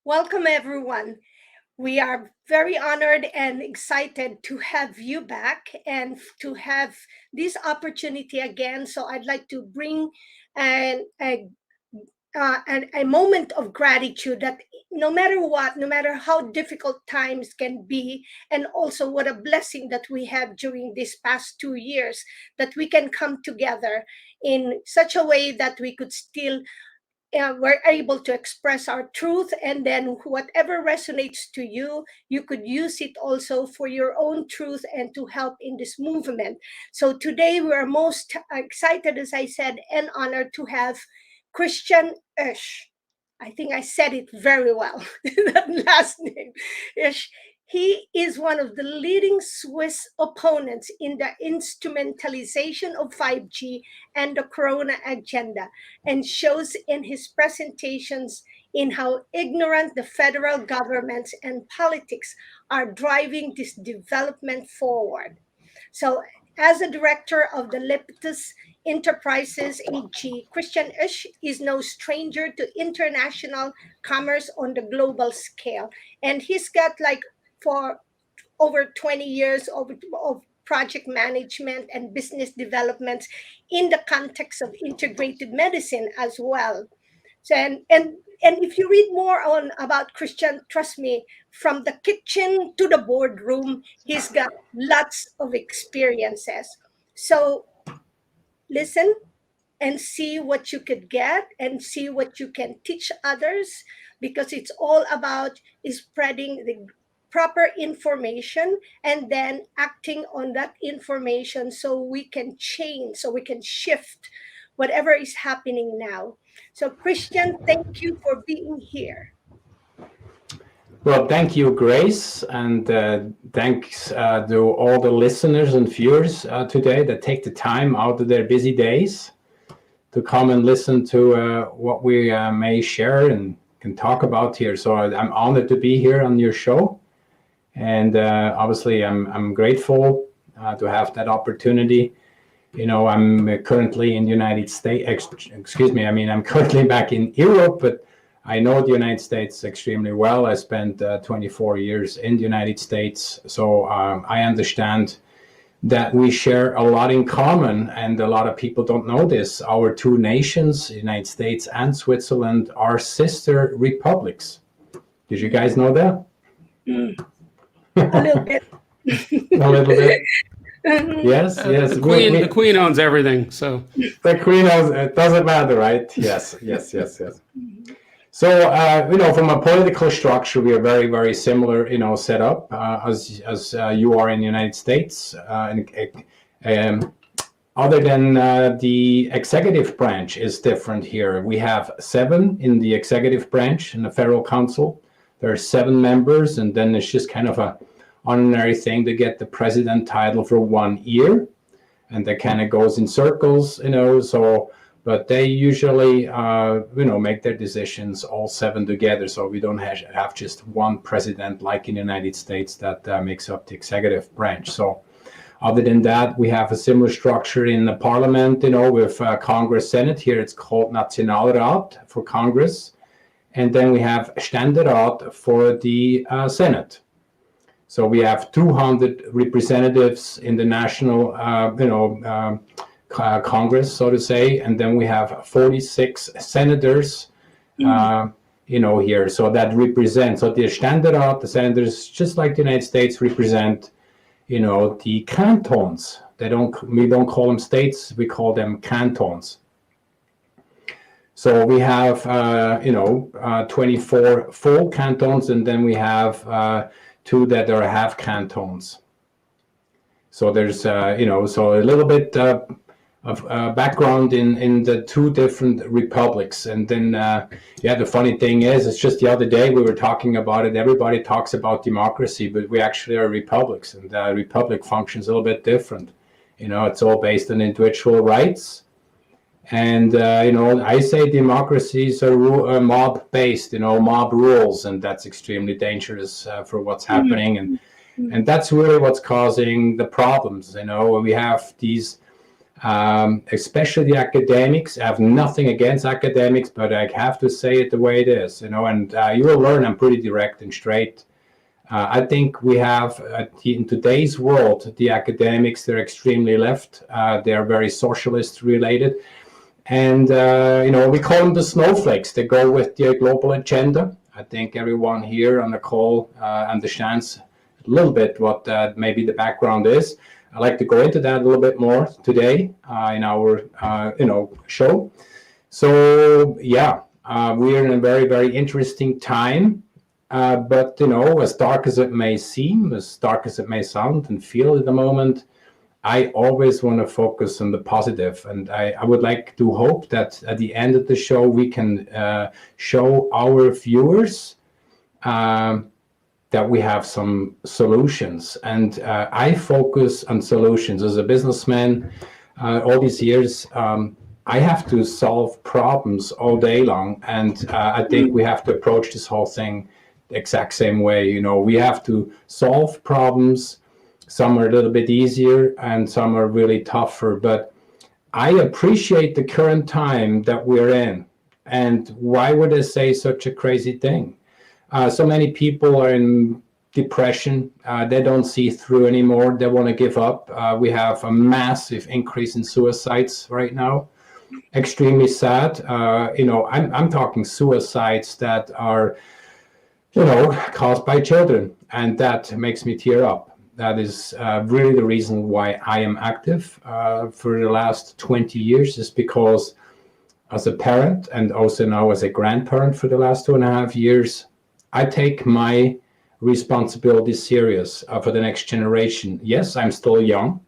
Welcome, everyone. We are very honored and excited to have you back and to have this opportunity again. So I'd like to bring an, a moment of gratitude that no matter what, no matter how difficult times can be, and also what a blessing that we have during these past 2 years, that we can come together in such a way that we could still we're able to express our truth, and then whatever resonates to you, you could use it also for your own truth and to help in this movement. So today we are most excited, as I said, and honored to have Christian Oesch. I think I said it very well, that last name. Oesch. He is one of the leading Swiss opponents in the instrumentalization of 5G and the Corona agenda, and shows in his presentations in how ignorant the federal governments and politics are driving this development forward. So, as a director of the Leptus Enterprises AG, Christian Oesch is no stranger to international commerce on the global scale. And he's got like for over 20 years of project management and business development in the context of integrated medicine as well. So and if you read more on about Christian, trust me, from the kitchen to the boardroom, he's got lots of experiences. So listen and see what you could get and see what you can teach others, because it's all about is spreading the proper information and then acting on that information so we can change, so we can shift whatever is happening now. So Christian, thank you for being here. Well, thank you, Grace, and thanks to all the listeners and viewers today that take the time out of their busy days to come and listen to what we may share and can talk about here. So I'm honored to be here on your show, and obviously I'm grateful to have that opportunity. You know, I'm currently in the United States. Excuse me. I mean, I'm currently back in Europe, but I know the United States extremely well. I spent 24 years in the United States, so I understand that we share a lot in common, and a lot of people don't know this. Our two nations, the United States and Switzerland, are sister republics. Did you guys know that? A little bit. A little bit. Yes. The queen owns everything, so the queen owns. It doesn't matter, right? Yes. So, from a political structure, we are very, very similar, set up as you are in the United States. Other than the executive branch is different here. We have 7 in the executive branch in the federal council. There are 7 members, and then it's just kind of a honorary thing to get the president title for 1 year, and that kind of goes in circles, so. But they usually, make their decisions all 7 together. So we don't have just one president like in the United States that makes up the executive branch. So other than that, we have a similar structure in the parliament, with Congress, Senate. Here it's called Nationalrat for Congress. And then we have Ständerat for the Senate. So we have 200 representatives in the national, Congress, so to say, and then we have 46 senators, here. So that represents. So the Ständerat, the senators, just like the United States, represent, the cantons. We don't call them states. We call them cantons. So we have, 24 full cantons, and then we have 2 that are half cantons. So there's, so a little bit of background in the 2 different republics. And then, the funny thing is, it's just the other day we were talking about it. Everybody talks about democracy, but we actually are republics, and the republic functions a little bit different. It's all based on individual rights. And, I say democracies are mob-based, mob rules, and that's extremely dangerous for what's happening. And that's really what's causing the problems. We have these especially the academics. I have nothing against academics, but I have to say it the way it is, and you will learn I'm pretty direct and straight. I think we have, in today's world, the academics, they're extremely left. They're very socialist related. And, we call them the snowflakes. They go with the global agenda. I think everyone here on the call understands a little bit what maybe the background is. I'd like to go into that a little bit more today in our, show. So, yeah, we're in a very, very interesting time. But, as dark as it may seem, as dark as it may sound and feel at the moment, I always want to focus on the positive. And I would like to hope that at the end of the show, we can show our viewers that we have some solutions. And I focus on solutions. As a businessman, all these years, I have to solve problems all day long. And I think we have to approach this whole thing the exact same way. We have to solve problems. Some are a little bit easier and some are really tougher. But I appreciate the current time that we're in. And why would I say such a crazy thing? So many people are in depression. They don't see through anymore. They want to give up. We have a massive increase in suicides right now. Extremely sad. I'm talking suicides that are, caused by children, and that makes me tear up. That is really the reason why I am active for the last 20 years, is because as a parent and also now as a grandparent for the last 2.5 years, I take my responsibility serious for the next generation. Yes, I'm still young.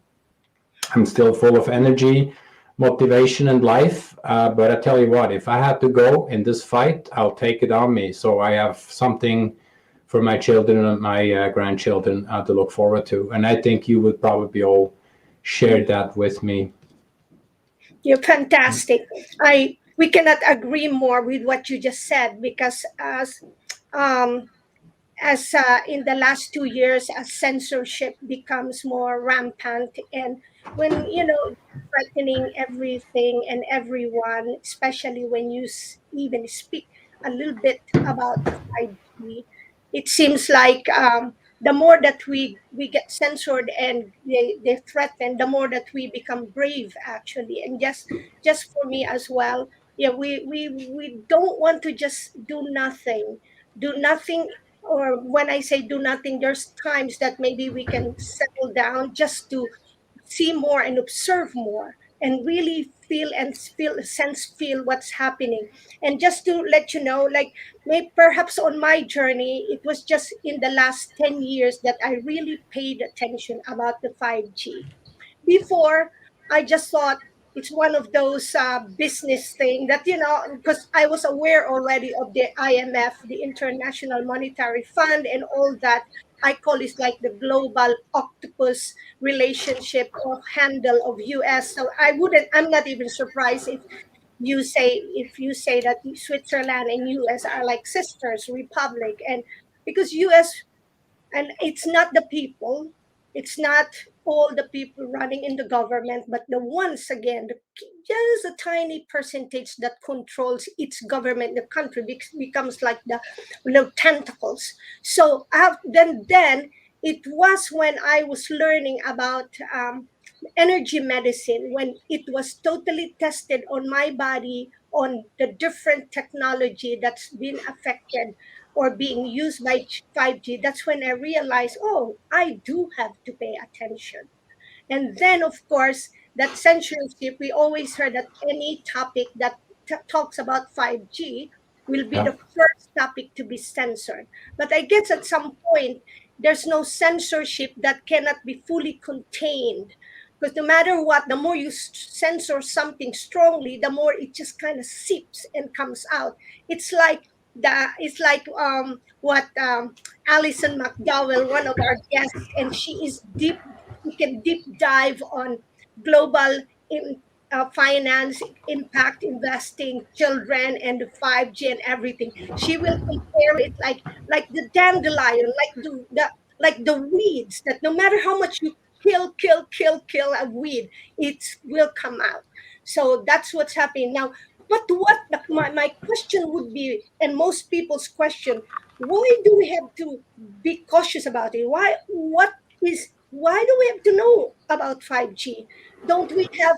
I'm still full of energy, motivation, and life. But I tell you what, if I had to go in this fight, I'll take it on me. So I have something for my children and my grandchildren to look forward to. And I think you would probably all share that with me. You're fantastic. We cannot agree more with what you just said, because um, in the last 2 years, as censorship becomes more rampant, and when threatening everything and everyone, especially when you even speak a little bit about the 5G, it seems like the more that we get censored and they threaten, the more that we become brave, actually. And just for me as well, yeah, we don't want to just do nothing. Or when I say do nothing, there's times that maybe we can settle down just to see more and observe more and really feel what's happening. And just to let you know, like, maybe perhaps on my journey, it was just in the last 10 years that I really paid attention about the 5G. Before, I just thought it's one of those business thing that, because I was aware already of the IMF, the International Monetary Fund, and all that. I call it like the global octopus relationship or handle of US. So I'm not even surprised if you say that Switzerland and US are like sisters republic. And because US, and it's not the people, it's not all the people running in the government, but the ones, again, just a tiny percentage that controls its government, the country becomes like the tentacles. So then it was when I was learning about energy medicine, when it was totally tested on my body, on the different technology that's been affected or being used by 5G. That's when I realized, oh, I do have to pay attention. And then, of course, that censorship, we always heard that any topic that talks about 5G will be Yeah. the first topic to be censored. But I guess at some point, there's no censorship that cannot be fully contained. Because no matter what, the more you censor something strongly, the more it just kind of seeps and comes out. It's like what Alison McDowell, one of our guests, and she can deep dive on global finance, impact investing, children, and the 5G and everything. She will compare it like the dandelion, like the weeds, that no matter how much you kill a weed, it will come out. So that's what's happening now. But my question would be, and most people's question, why do we have to be cautious about it? Why do we have to know about 5G? Don't we have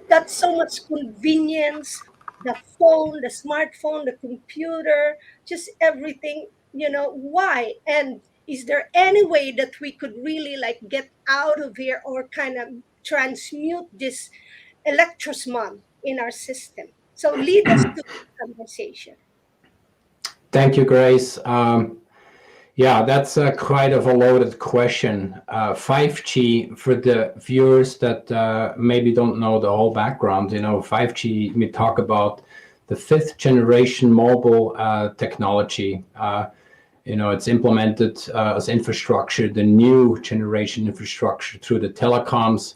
that so much convenience? The phone, the smartphone, the computer, just everything, why? And is there any way that we could really like get out of here or kind of transmute this electrosmog in our system? So lead us to the conversation. Thank you, Grace. Yeah, that's quite of a loaded question. 5G, for the viewers that maybe don't know the whole background, 5G, we talk about the 5th generation mobile technology. It's implemented as infrastructure, the new generation infrastructure through the telecoms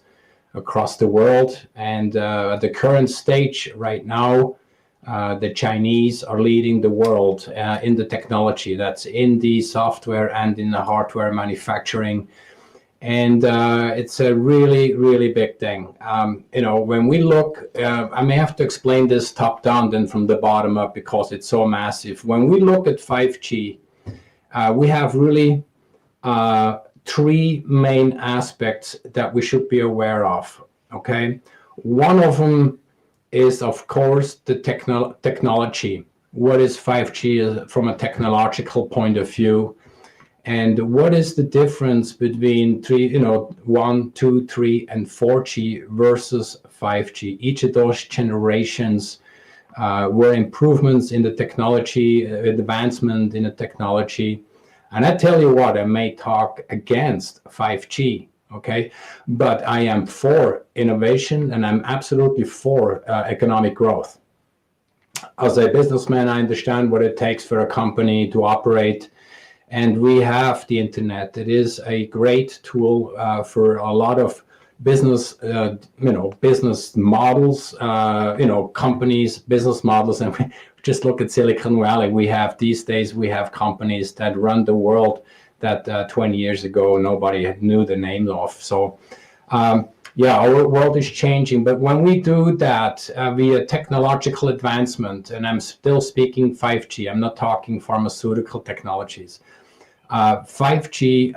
across the world. And at the current stage right now, the Chinese are leading the world in the technology. That's in the software and in the hardware manufacturing. And it's a really, really big thing. When we look, I may have to explain this top down then from the bottom up because it's so massive. When we look at 5G, we have really 3 main aspects that we should be aware of, okay? One of them is, of course, the technology. What is 5G from a technological point of view? And what is the difference between 1, 2, 3, and 4G versus 5G? Each of those generations were improvements in the technology, advancement in the technology. And I tell you what, I may talk against 5G, okay? But I am for innovation and I'm absolutely for economic growth. As a businessman, I understand what it takes for a company to operate. And we have the internet. It is a great tool for a lot of business, business models, companies, business models. And we just look at Silicon Valley. These days, we have companies that run the world that 20 years ago, nobody knew the name of. So, our world is changing. But when we do that via technological advancement, and I'm still speaking 5G, I'm not talking pharmaceutical technologies. 5G,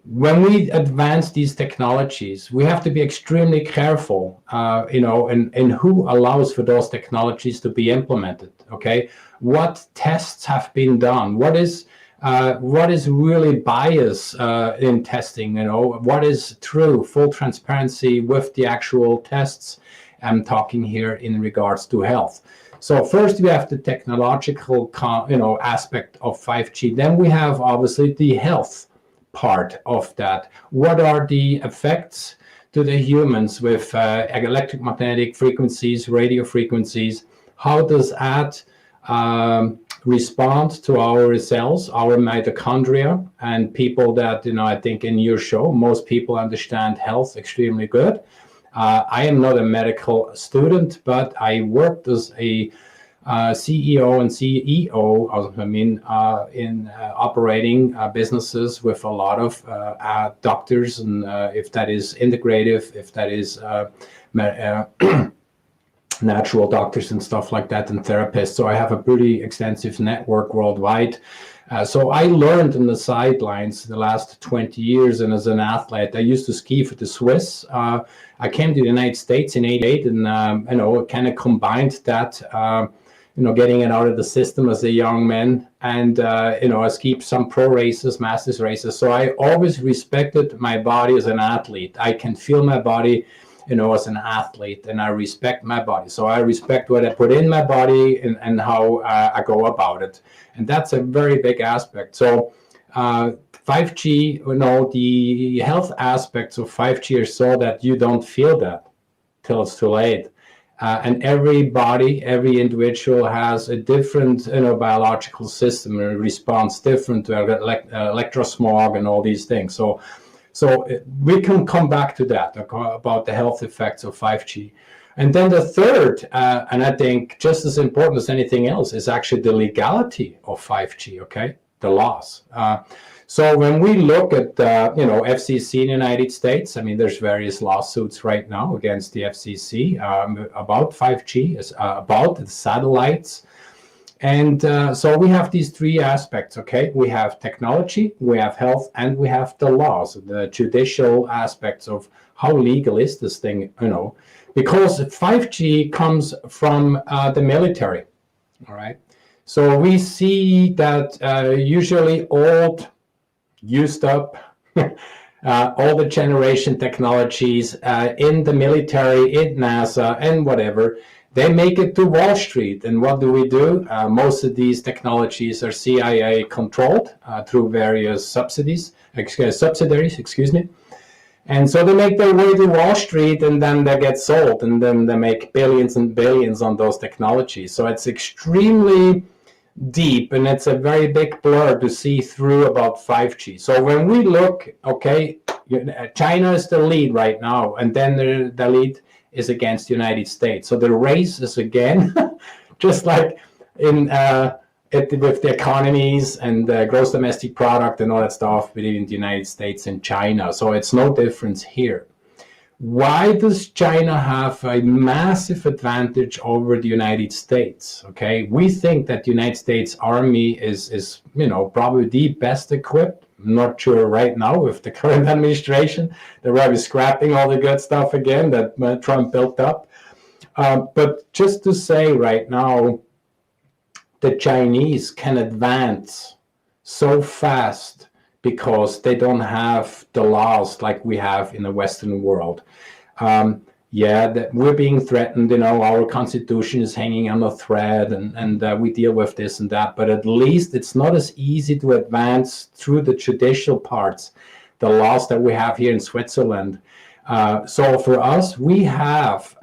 when we advance these technologies, we have to be extremely careful, and who allows for those technologies to be implemented, okay? What tests have been done? What is really bias in testing, what is true, full transparency with the actual tests. I'm talking here in regards to health. So first we have the technological, aspect of 5G. Then we have obviously the health part of that. What are the effects to the humans with electromagnetic frequencies, radio frequencies? How does that respond to our cells, our mitochondria, and people that, I think in your show, most people understand health extremely good. I am not a medical student, but I worked as a CEO and CEO, in operating businesses with a lot of doctors, and if that is integrative, if that is natural doctors and stuff like that, and therapists. So I have a pretty extensive network worldwide. So I learned on the sidelines the last 20 years, and as an athlete, I used to ski for the Swiss. I came to the United States in '88, and kind of combined that, getting it out of the system as a young man, and I skied some pro races, masters races. So I always respected my body as an athlete. I can feel my body, as an athlete, and I respect my body. So I respect what I put in my body and how I go about it. And that's a very big aspect. So 5G, the health aspects of 5G are so that you don't feel that till it's too late. And every individual has a different, biological system and responds different to electrosmog and all these things. So we can come back to that, about the health effects of 5G. And then the third, and I think just as important as anything else, is actually the legality of 5G, okay? The laws. So when we look at FCC in the United States, I mean, there's various lawsuits right now against the FCC about 5G, about the satellites. And so we have these three aspects, okay? We have technology, we have health, and we have the laws, the judicial aspects of how legal is this thing, because 5G comes from the military, all right? So we see that usually old, used up, older generation technologies in the military, in NASA, and whatever, they make it to Wall Street. And what do? Most of these technologies are CIA controlled through various subsidiaries, excuse me. And so they make their way to Wall Street, and then they get sold, and then they make billions and billions on those technologies. So it's extremely deep, and it's a very big blur to see through about 5G. So when we look, okay, China is the lead right now, and then the lead is against the United States. So the race is again, just like in with the economies and the gross domestic product and all that stuff between the United States and China. So it's no difference here. Why does China have a massive advantage over the United States? Okay, we think that the United States Army is probably the best equipped. I'm not sure right now with the current administration. They're probably scrapping all the good stuff again that Trump built up. But just to say right now, the Chinese can advance so fast because they don't have the laws like we have in the Western world. That we're being threatened, our constitution is hanging on a thread, and we deal with this and that, but at least it's not as easy to advance through the judicial parts, the laws that we have here in Switzerland. So for us, we have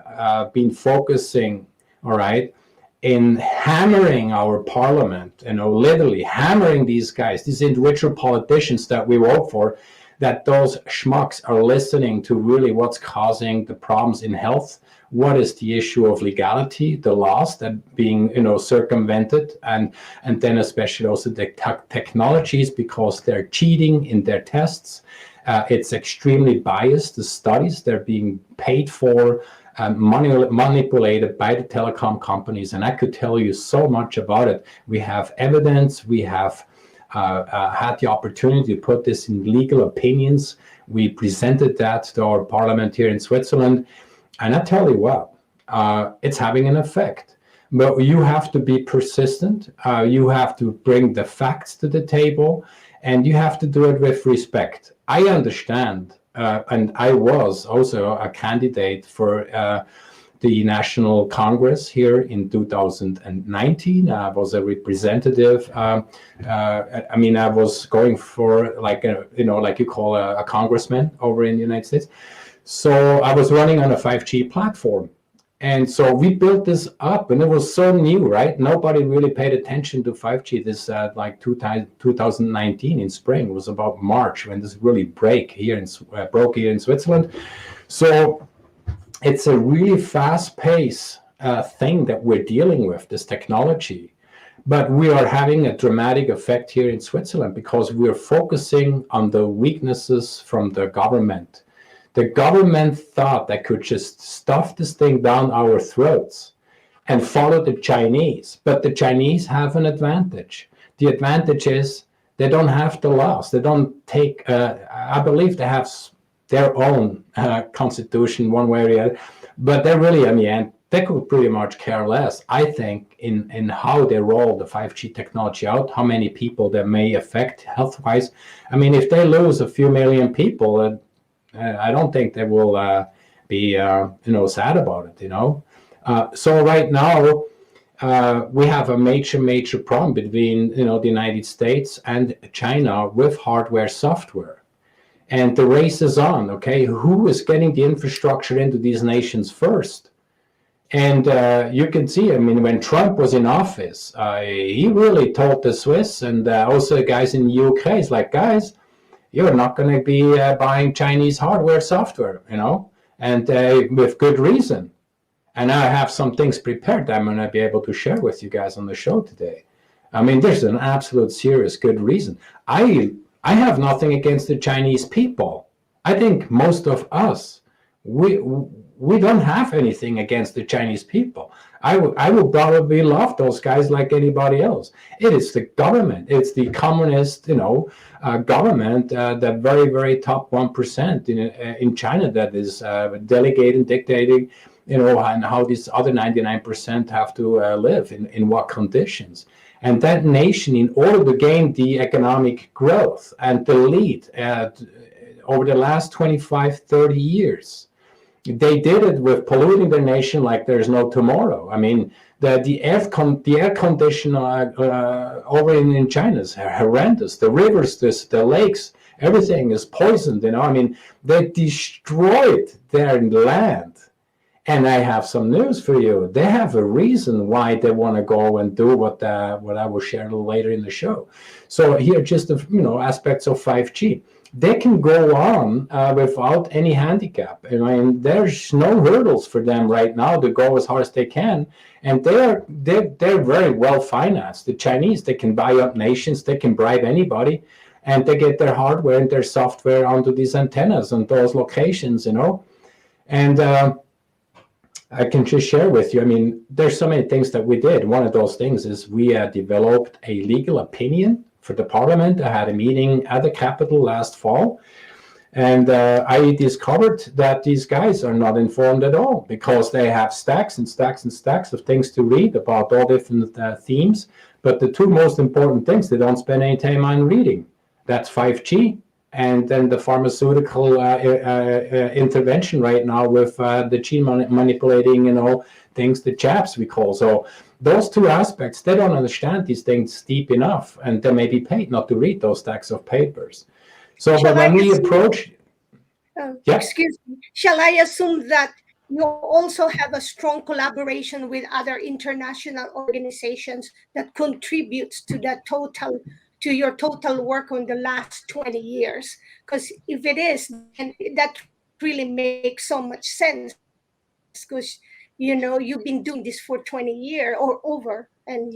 been focusing, all right, in hammering our parliament, literally hammering these guys, these individual politicians that we vote for, that those schmucks are listening to really what's causing the problems in health. What is the issue of legality, the laws that being circumvented, and then especially also the technologies, because they're cheating in their tests. It's extremely biased. The studies, they're being paid for, manipulated by the telecom companies, and I could tell you so much about it. We have evidence. We have had the opportunity to put this in legal opinions. We presented that to our parliament here in Switzerland, and I tell you what, it's having an effect. But you have to be persistent. You have to bring the facts to the table, and you have to do it with respect. I understand. And I was also a candidate for the National Congress here in 2019. I was a representative. I was going for like you call a congressman over in the United States. So I was running on a 5G platform. And so we built this up, and it was so new, right? Nobody really paid attention to 5G. This 2019 in spring. It was about March when this really broke here in Switzerland. So it's a really fast-paced thing that we're dealing with, this technology. But we are having a dramatic effect here in Switzerland because we're focusing on the weaknesses from the government. The government thought they could just stuff this thing down our throats and follow the Chinese. But the Chinese have an advantage. The advantage is they don't have the laws. They don't take, I believe they have their own constitution one way or the other. But they're really, in the end, they could pretty much care less, I think, in how they roll the 5G technology out, how many people that may affect health-wise. I mean, if they lose a few million people, I don't think they will be sad about it, So right now we have a major problem between the United States and China with hardware, software, and the race is on. Okay, who is getting the infrastructure into these nations first? And you can see, when Trump was in office, he really told the Swiss and also the guys in the UK, it's like, guys, you're not going to be buying Chinese hardware, software, and with good reason. And I have some things prepared that I'm going to be able to share with you guys on the show today. There's an absolute serious good reason. I I have nothing against the Chinese people. I think most of us, we don't have anything against the Chinese people. I would probably love those guys like anybody else. It is the government. It's the communist, government, the very, very top 1% in China that is delegating, dictating, and how these other 99% have to live in what conditions. And that nation, in order to gain the economic growth and the lead over the last 25, 30 years, they did it with polluting their nation like there's no tomorrow. I mean, the air condition over in China is horrendous. The rivers, the lakes, everything is poisoned. I mean, they destroyed their land. And I have some news for you. They have a reason why they want to go and do what I will share a little later in the show. So here, just aspects of 5G. They can go on without any handicap. I mean, there's no hurdles for them right now to go as hard as they can, and they're very well financed. The Chinese, they can buy up nations, they can bribe anybody, and they get their hardware and their software onto these antennas and those locations, And I can just share with you. I mean, there's so many things that we did. One of those things is we developed a legal opinion for the parliament. I had a meeting at the Capitol last fall, and I discovered that these guys are not informed at all because they have stacks and stacks and stacks of things to read about all different themes. But the two most important things they don't spend any time on reading. That's 5G and then the pharmaceutical intervention right now with the gene manipulating, things, the jabs we call. So those two aspects, they don't understand these things deep enough, and they may be paid not to read those stacks of papers. So, but when we approach, excuse me, shall I assume that you also have a strong collaboration with other international organizations that contributes to your total work on the last 20 years? Because if it is, then that really makes so much sense, because you've been doing this for 20 years or over, and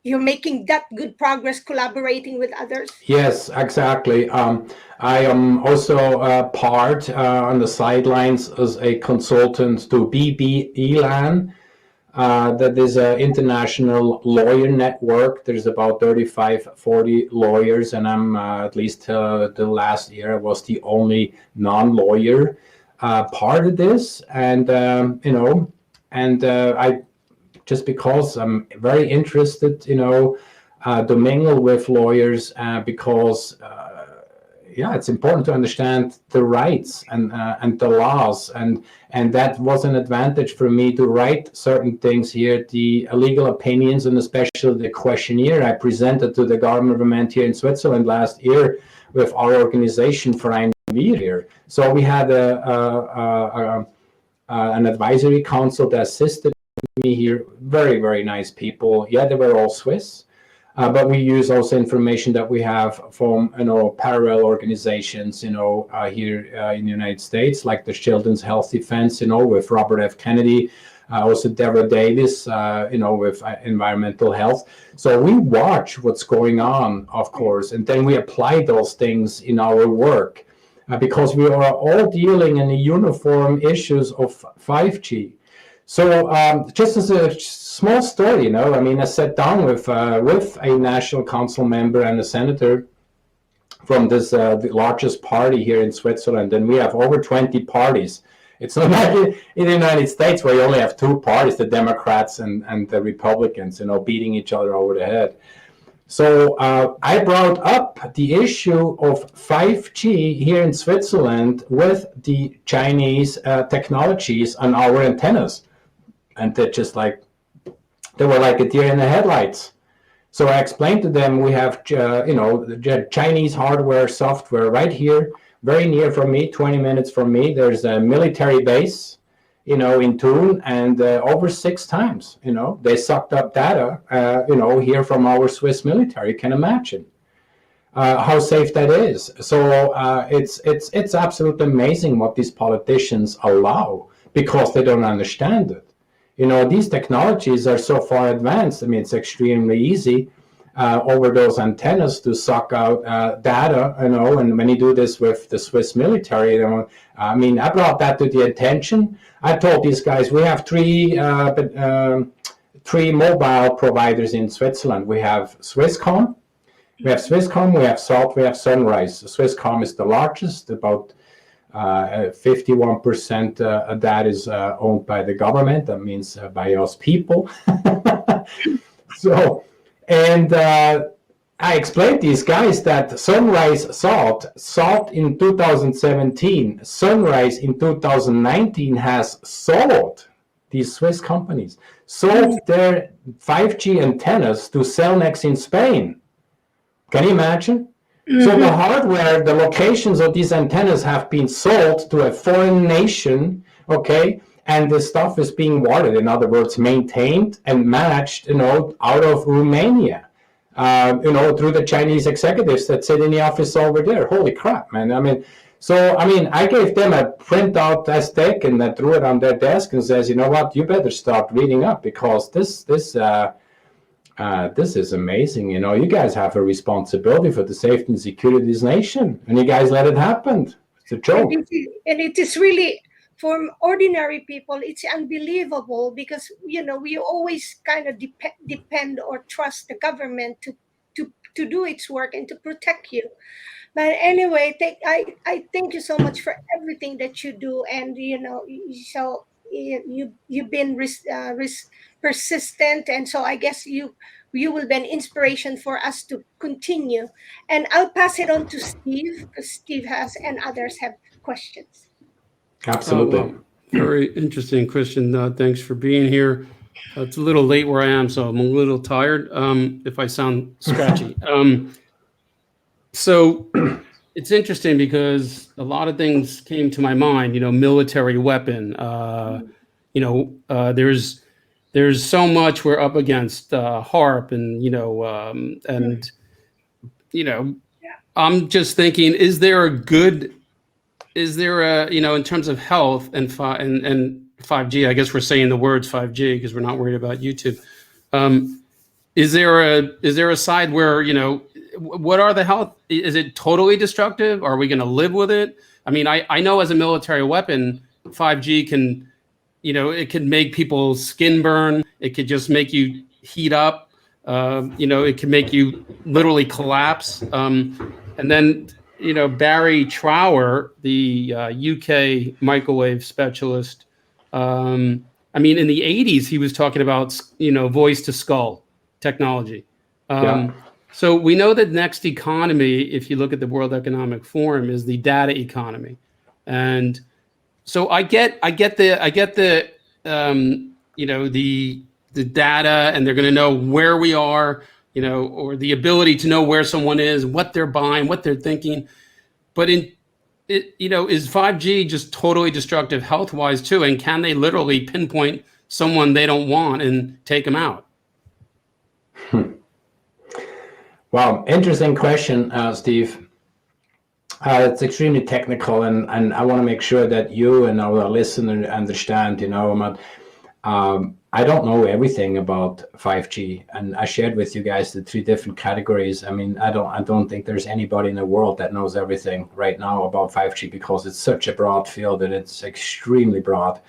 you're making that good progress collaborating with others. Yes, exactly. I am also part on the sidelines as a consultant to BBELAN. That is an international lawyer network. There's about 35, 40 lawyers, and I'm at least the last year I was the only non-lawyer part of this. And I, just because I'm very interested, to mingle with lawyers because it's important to understand the rights and the laws, and that was an advantage for me to write certain things here, the legal opinions, and especially the questionnaire I presented to the government here in Switzerland last year with our organization for here. So we had an advisory council that assisted me here. Very, very nice people. Yeah, they were all Swiss. But we use also information that we have from parallel organizations here in the United States, like the Children's Health Defense with Robert F. Kennedy, also Deborah Davis with environmental health. So we watch what's going on, of course, and then we apply those things in our work because we are all dealing in the uniform issues of 5G. So just as a small story, I sat down with a national council member and a senator from this the largest party here in Switzerland, and we have over 20 parties. It's not like in the United States where you only have two parties, the Democrats and the Republicans, beating each other over the head. So I brought up the issue of 5G here in Switzerland with the Chinese technologies on our antennas. And they were like a deer in the headlights. So I explained to them, we have, the Chinese hardware, software right here, very near from me, 20 minutes from me. There's a military base, in Thun, and over 6 times, they sucked up data, here from our Swiss military. You can imagine how safe that is. So it's absolutely amazing what these politicians allow because they don't understand it. These technologies are so far advanced. It's extremely easy over those antennas to suck out data, and when you do this with the Swiss military, I mean, I brought that to the attention. I told these guys, we have three mobile providers in Switzerland. We have Swisscom, we have Salt, we have Sunrise. Swisscom is the largest, about 51% of that is owned by the government. That means by us people. So, and I explained to these guys that Sunrise Salt in 2017, Sunrise in 2019 has sold, these Swiss companies, sold their 5G antennas to Cellnex in Spain. Can you imagine? So the hardware, the locations of these antennas have been sold to a foreign nation, okay? And the stuff is being watered, in other words, maintained and managed, out of Romania, through the Chinese executives that sit in the office over there. Holy crap, man. I mean, I gave them a printout as thick and I threw it on their desk and says, you know what, you better start reading up because this is amazing. You guys have a responsibility for the safety and security of this nation, and you guys let it happen. It's a joke. And it is really, for ordinary people, it's unbelievable because, we always kind of depend or trust the government to do its work and to protect you. But anyway, I thank you so much for everything that you do, and so you've been persistent, and so I guess you will be an inspiration for us to continue. And I'll pass it on to Steve because Steve has and others have questions. Absolutely. Well, very interesting, Christian. Thanks for being here. It's a little late where I am, so I'm a little tired if I sound scratchy. So it's interesting because a lot of things came to my mind, military weapon. There's so much we're up against, HARP and I'm just thinking, is there in terms of health and 5G, I guess we're saying the words 5G because we're not worried about YouTube. Is there a side where, what are the health? Is it totally destructive? Are we going to live with it? I mean, I know as a military weapon, 5G can, it can make people's skin burn. It could just make you heat up. It can make you literally collapse. And then, Barry Trower, the UK microwave specialist, in the 80s, he was talking about, voice to skull technology. So we know that next economy, if you look at the World Economic Forum, is the data economy. And so I get the the data, and they're going to know where we are, or the ability to know where someone is, what they're buying, what they're thinking. But is 5G just totally destructive health-wise too? And can they literally pinpoint someone they don't want and take them out? Well, interesting question, Steve. It's extremely technical, and I want to make sure that you and our listener understand, I don't know everything about 5G, and I shared with you guys the three different categories. I mean, I don't think there's anybody in the world that knows everything right now about 5G because it's such a broad field and it's extremely broad.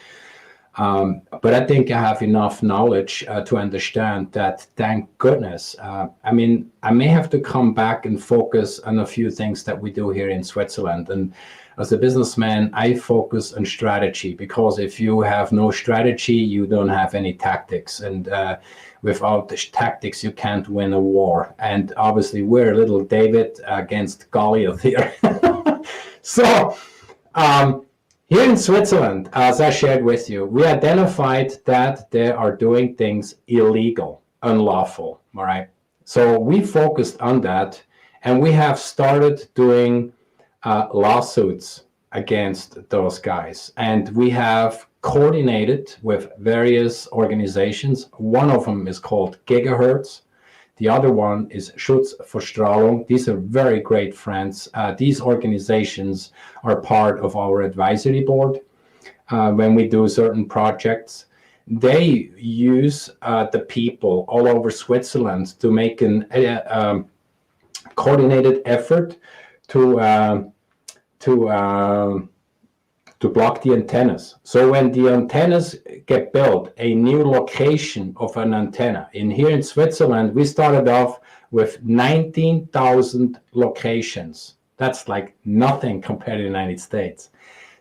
But I think I have enough knowledge to understand that, thank goodness. I may have to come back and focus on a few things that we do here in Switzerland. And as a businessman, I focus on strategy, because if you have no strategy, you don't have any tactics. And without the tactics, you can't win a war. And obviously, we're little David against Goliath here. So, here in Switzerland, as I shared with you, we identified that they are doing things illegal, unlawful, all right? So we focused on that, and we have started doing lawsuits against those guys. And we have coordinated with various organizations. One of them is called Gigahertz. The other one is Schutz vor Strahlung. These are very great friends. These organizations are part of our advisory board when we do certain projects. they use the people all over Switzerland to make an coordinated effort to block the antennas. So when the antennas get built, a new location of an antenna. Here in Switzerland, we started off with 19,000 locations. That's like nothing compared to the United States.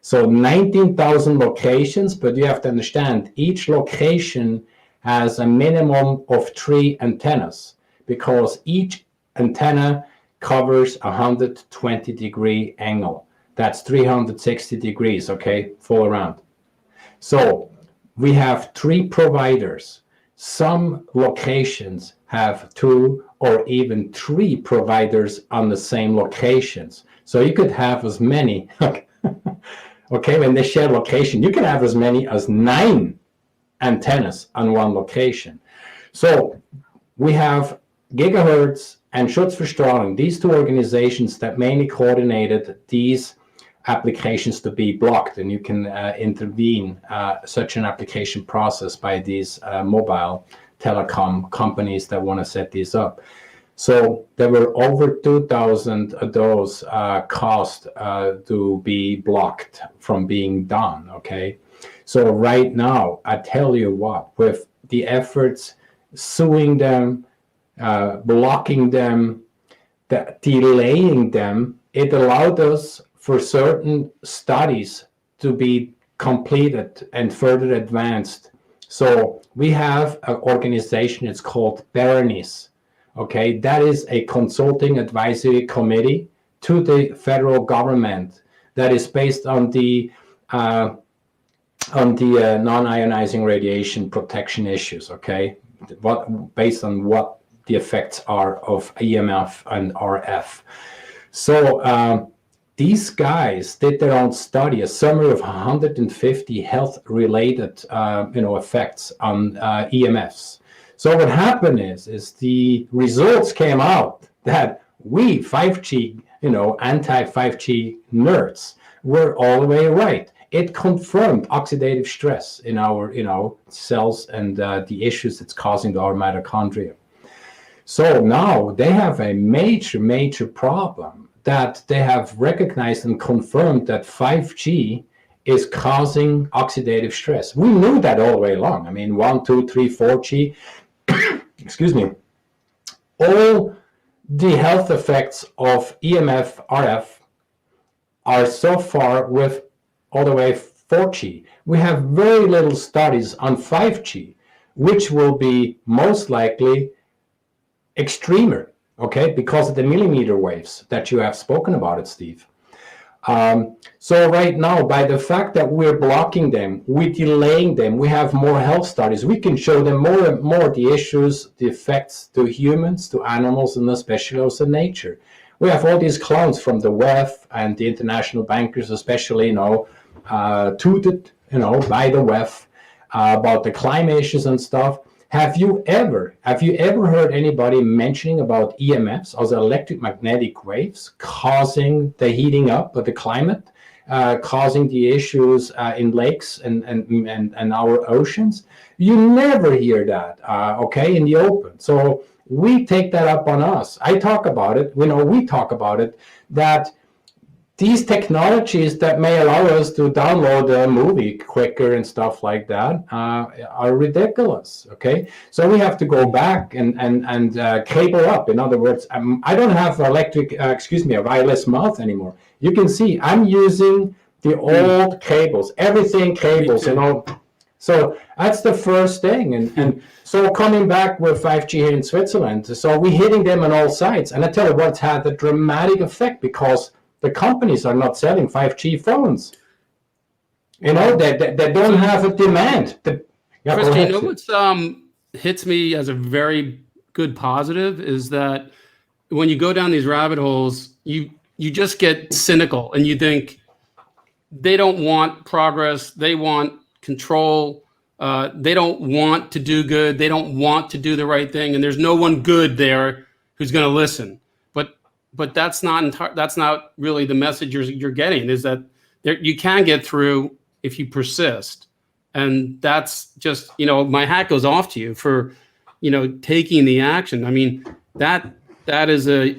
So 19,000 locations, but you have to understand, each location has a minimum of 3 antennas, because each antenna covers a 120-degree angle. That's 360 degrees, okay, full around. So we have 3 providers. Some locations have 2 or even 3 providers on the same locations. So you could have as many, okay, when they share location, you can have as many as 9 antennas on one location. So we have Gigahertz and Schutzverstrahlung, these 2 organizations that mainly coordinated these applications to be blocked, and you can intervene such an application process by these mobile telecom companies that want to set these up. So there were over 2,000 of those cost to be blocked from being done, okay? So right now, I tell you what, with the efforts suing them, blocking them, delaying them, it allowed us for certain studies to be completed and further advanced. So we have an organization, it's called Berenice. Okay, that is a consulting advisory committee to the federal government that is based on the non-ionizing radiation protection issues. Okay, based on what the effects are of EMF and RF. So these guys did their own study, a summary of 150 health-related, effects on EMFs. So what happened is the results came out that we 5G, anti-5G nerds were all the way right. It confirmed oxidative stress in our, cells and the issues it's causing to our mitochondria. So now they have a major, major problem that they have recognized and confirmed that 5G is causing oxidative stress. We knew that all the way along. I mean, 1, 2, 3, 4G, excuse me, all the health effects of EMF, RF are so far with all the way 4G. We have very little studies on 5G, which will be most likely extremer, okay, because of the millimeter waves that you have spoken about it, Steve. So right now, by the fact that we're blocking them, we're delaying them, we have more health studies, we can show them more and more the issues, the effects to humans, to animals, and especially also nature. We have all these clowns from the WEF and the international bankers, especially, tooted, by the WEF about the climate issues and stuff. Have you ever heard anybody mentioning about EMFs, also electromagnetic waves, causing the heating up of the climate, causing the issues in lakes and our oceans? You never hear that, in the open. So we take that up on us. I talk about it, we talk about it, that these technologies that may allow us to download a movie quicker and stuff like that are ridiculous, okay? So we have to go back and cable up. In other words, I don't have a wireless mouth anymore. You can see I'm using the old cables, everything cables, So that's the first thing. And so coming back with 5G here in Switzerland, so we're hitting them on all sides. And I tell you what, it's had a dramatic effect because the companies are not selling 5G phones. They don't have a demand. Chris, what's hits me as a very good positive is that when you go down these rabbit holes, you just get cynical and you think they don't want progress, they want control, they don't want to do good, they don't want to do the right thing, and there's no one good there who's going to listen. But that's not really the message you're getting, is that you can get through if you persist. And that's just, my hat goes off to you for, taking the action. I mean, that is a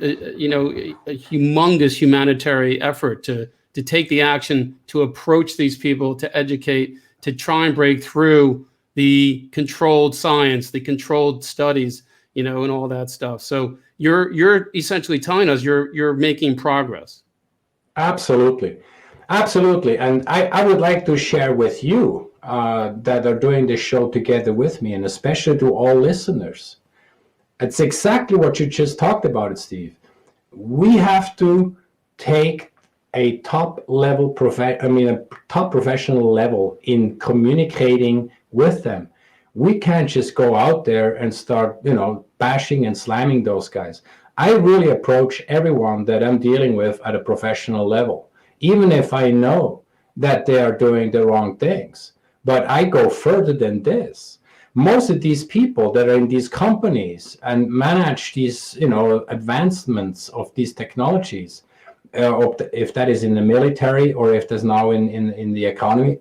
humongous humanitarian effort to take the action, to approach these people, to educate, to try and break through the controlled science, the controlled studies, and all that stuff. So you're essentially telling us you're making progress. Absolutely. Absolutely. And I would like to share with you that are doing this show together with me, and especially to all listeners. It's exactly what you just talked about, Steve. We have to take a top professional level in communicating with them. We can't just go out there and start, bashing and slamming those guys. I really approach everyone that I'm dealing with at a professional level, even if I know that they are doing the wrong things. But I go further than this. Most of these people that are in these companies and manage these, advancements of these technologies, if that is in the military or if that's now in the economy,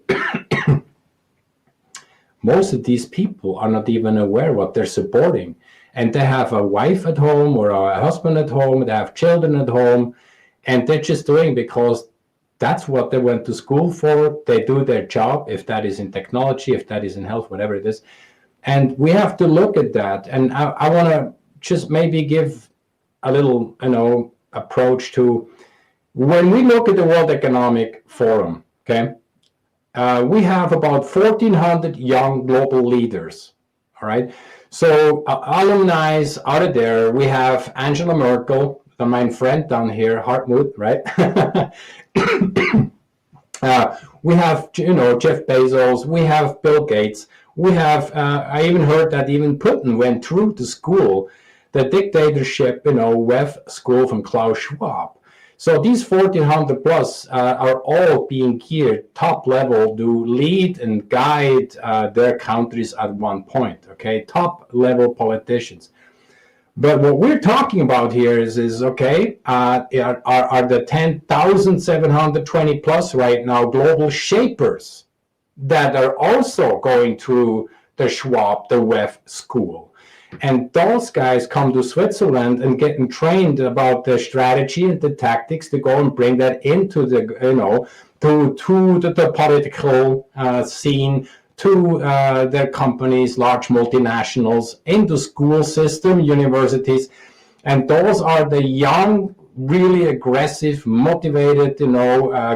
most of these people are not even aware what they're supporting. And they have a wife at home or a husband at home, they have children at home, and they're just doing because that's what they went to school for. They do their job, if that is in technology, if that is in health, whatever it is. And we have to look at that. And I want to just maybe give a little, approach to when we look at the World Economic Forum, okay? We have about 1,400 young global leaders, all right? So alumni out of there, we have Angela Merkel, my friend down here, Hartmut, right? We have, Jeff Bezos, we have Bill Gates, we have, I even heard that even Putin went through the school, the dictatorship, WEF school from Klaus Schwab. So these 1,400 plus are all being geared top level to lead and guide their countries at one point, okay? Top level politicians. But what we're talking about here is okay, are the 10,720 plus right now global shapers that are also going through the Schwab, the WEF school. And those guys come to Switzerland and getting trained about the strategy and the tactics to go and bring that into the, to the political scene, to their companies, large multinationals, into school system, universities. And those are the young, really aggressive, motivated,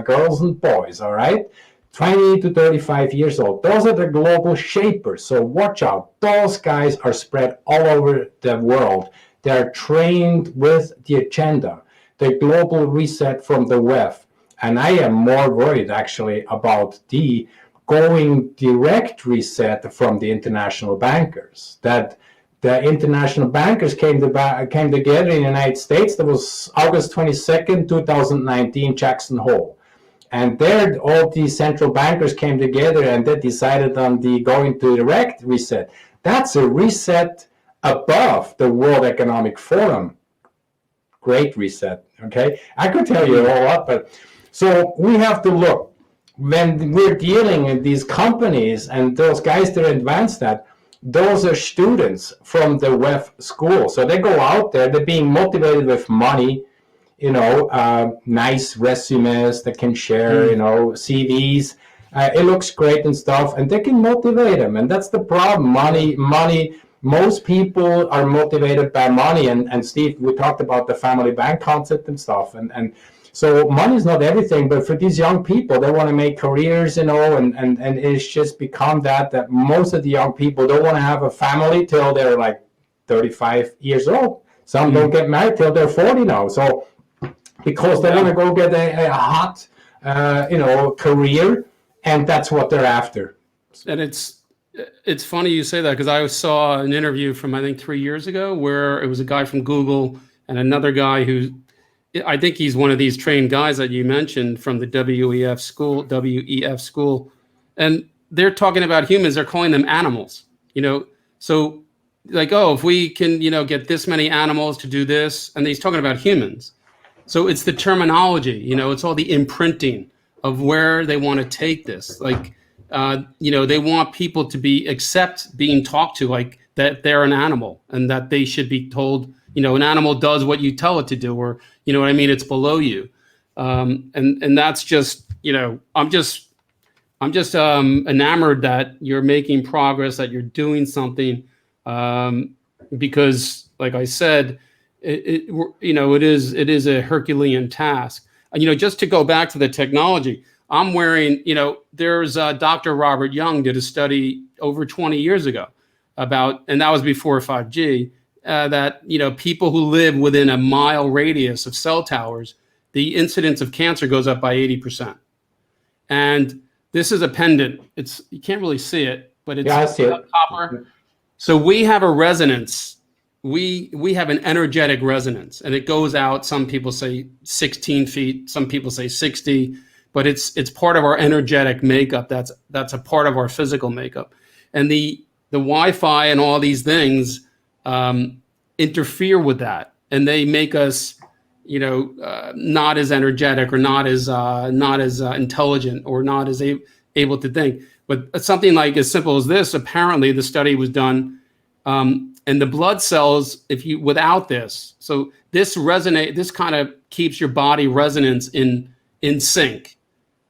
girls and boys, all right? 20 to 35 years old. Those are the global shapers. So watch out. Those guys are spread all over the world. They're trained with the agenda, the global reset from the WEF. And I am more worried actually about the going direct reset from the international bankers. That the international bankers came together in the United States. That was August 22nd, 2019, Jackson Hole. And there, all these central bankers came together and they decided on the going to direct reset. That's a reset above the World Economic Forum. Great reset, okay? I could tell you all up, but so we have to look. When we're dealing with these companies and those guys that advance that, those are students from the WEF school. So they go out there, they're being motivated with money, nice resumes that can share, CVs. It looks great and stuff, and they can motivate them. And that's the problem. Money. Most people are motivated by money. And Steve, we talked about the family bank concept and stuff. And so money is not everything, but for these young people, they want to make careers, and it's just become that most of the young people don't want to have a family till they're like 35 years old. Some don't get married till they're 40 now. So because they want to go get a hot, career, and that's what they're after. And it's funny you say that, because I saw an interview from, I think, 3 years ago, where it was a guy from Google and another guy who, I think he's one of these trained guys that you mentioned from the WEF school. And they're talking about humans, they're calling them animals, so like, oh, if we can, get this many animals to do this, and he's talking about humans. So it's the terminology, it's all the imprinting of where they want to take this. Like, they want people to accept being talked to like that they're an animal, and that they should be told, an animal does what you tell it to do, or what I mean, it's below you. And that's just, I'm just enamored that you're making progress, that you're doing something, because, like I said, it is a Herculean task. Just to go back to the technology, I'm wearing, there's Dr. Robert Young did a study over 20 years ago about, and that was before 5G, that, people who live within a mile radius of cell towers, the incidence of cancer goes up by 80%. And this is a pendant. You can't really see it, but it's I see it. copper. So we have a resonance. We have an energetic resonance, and it goes out. Some people say 16 feet. Some people say 60. But it's part of our energetic makeup. That's a part of our physical makeup. And the Wi-Fi and all these things interfere with that, and they make us, not as energetic, or not as intelligent, or not as able to think. But something like as simple as this, apparently the study was done, and the blood cells, without this, so this kind of keeps your body resonance in sync.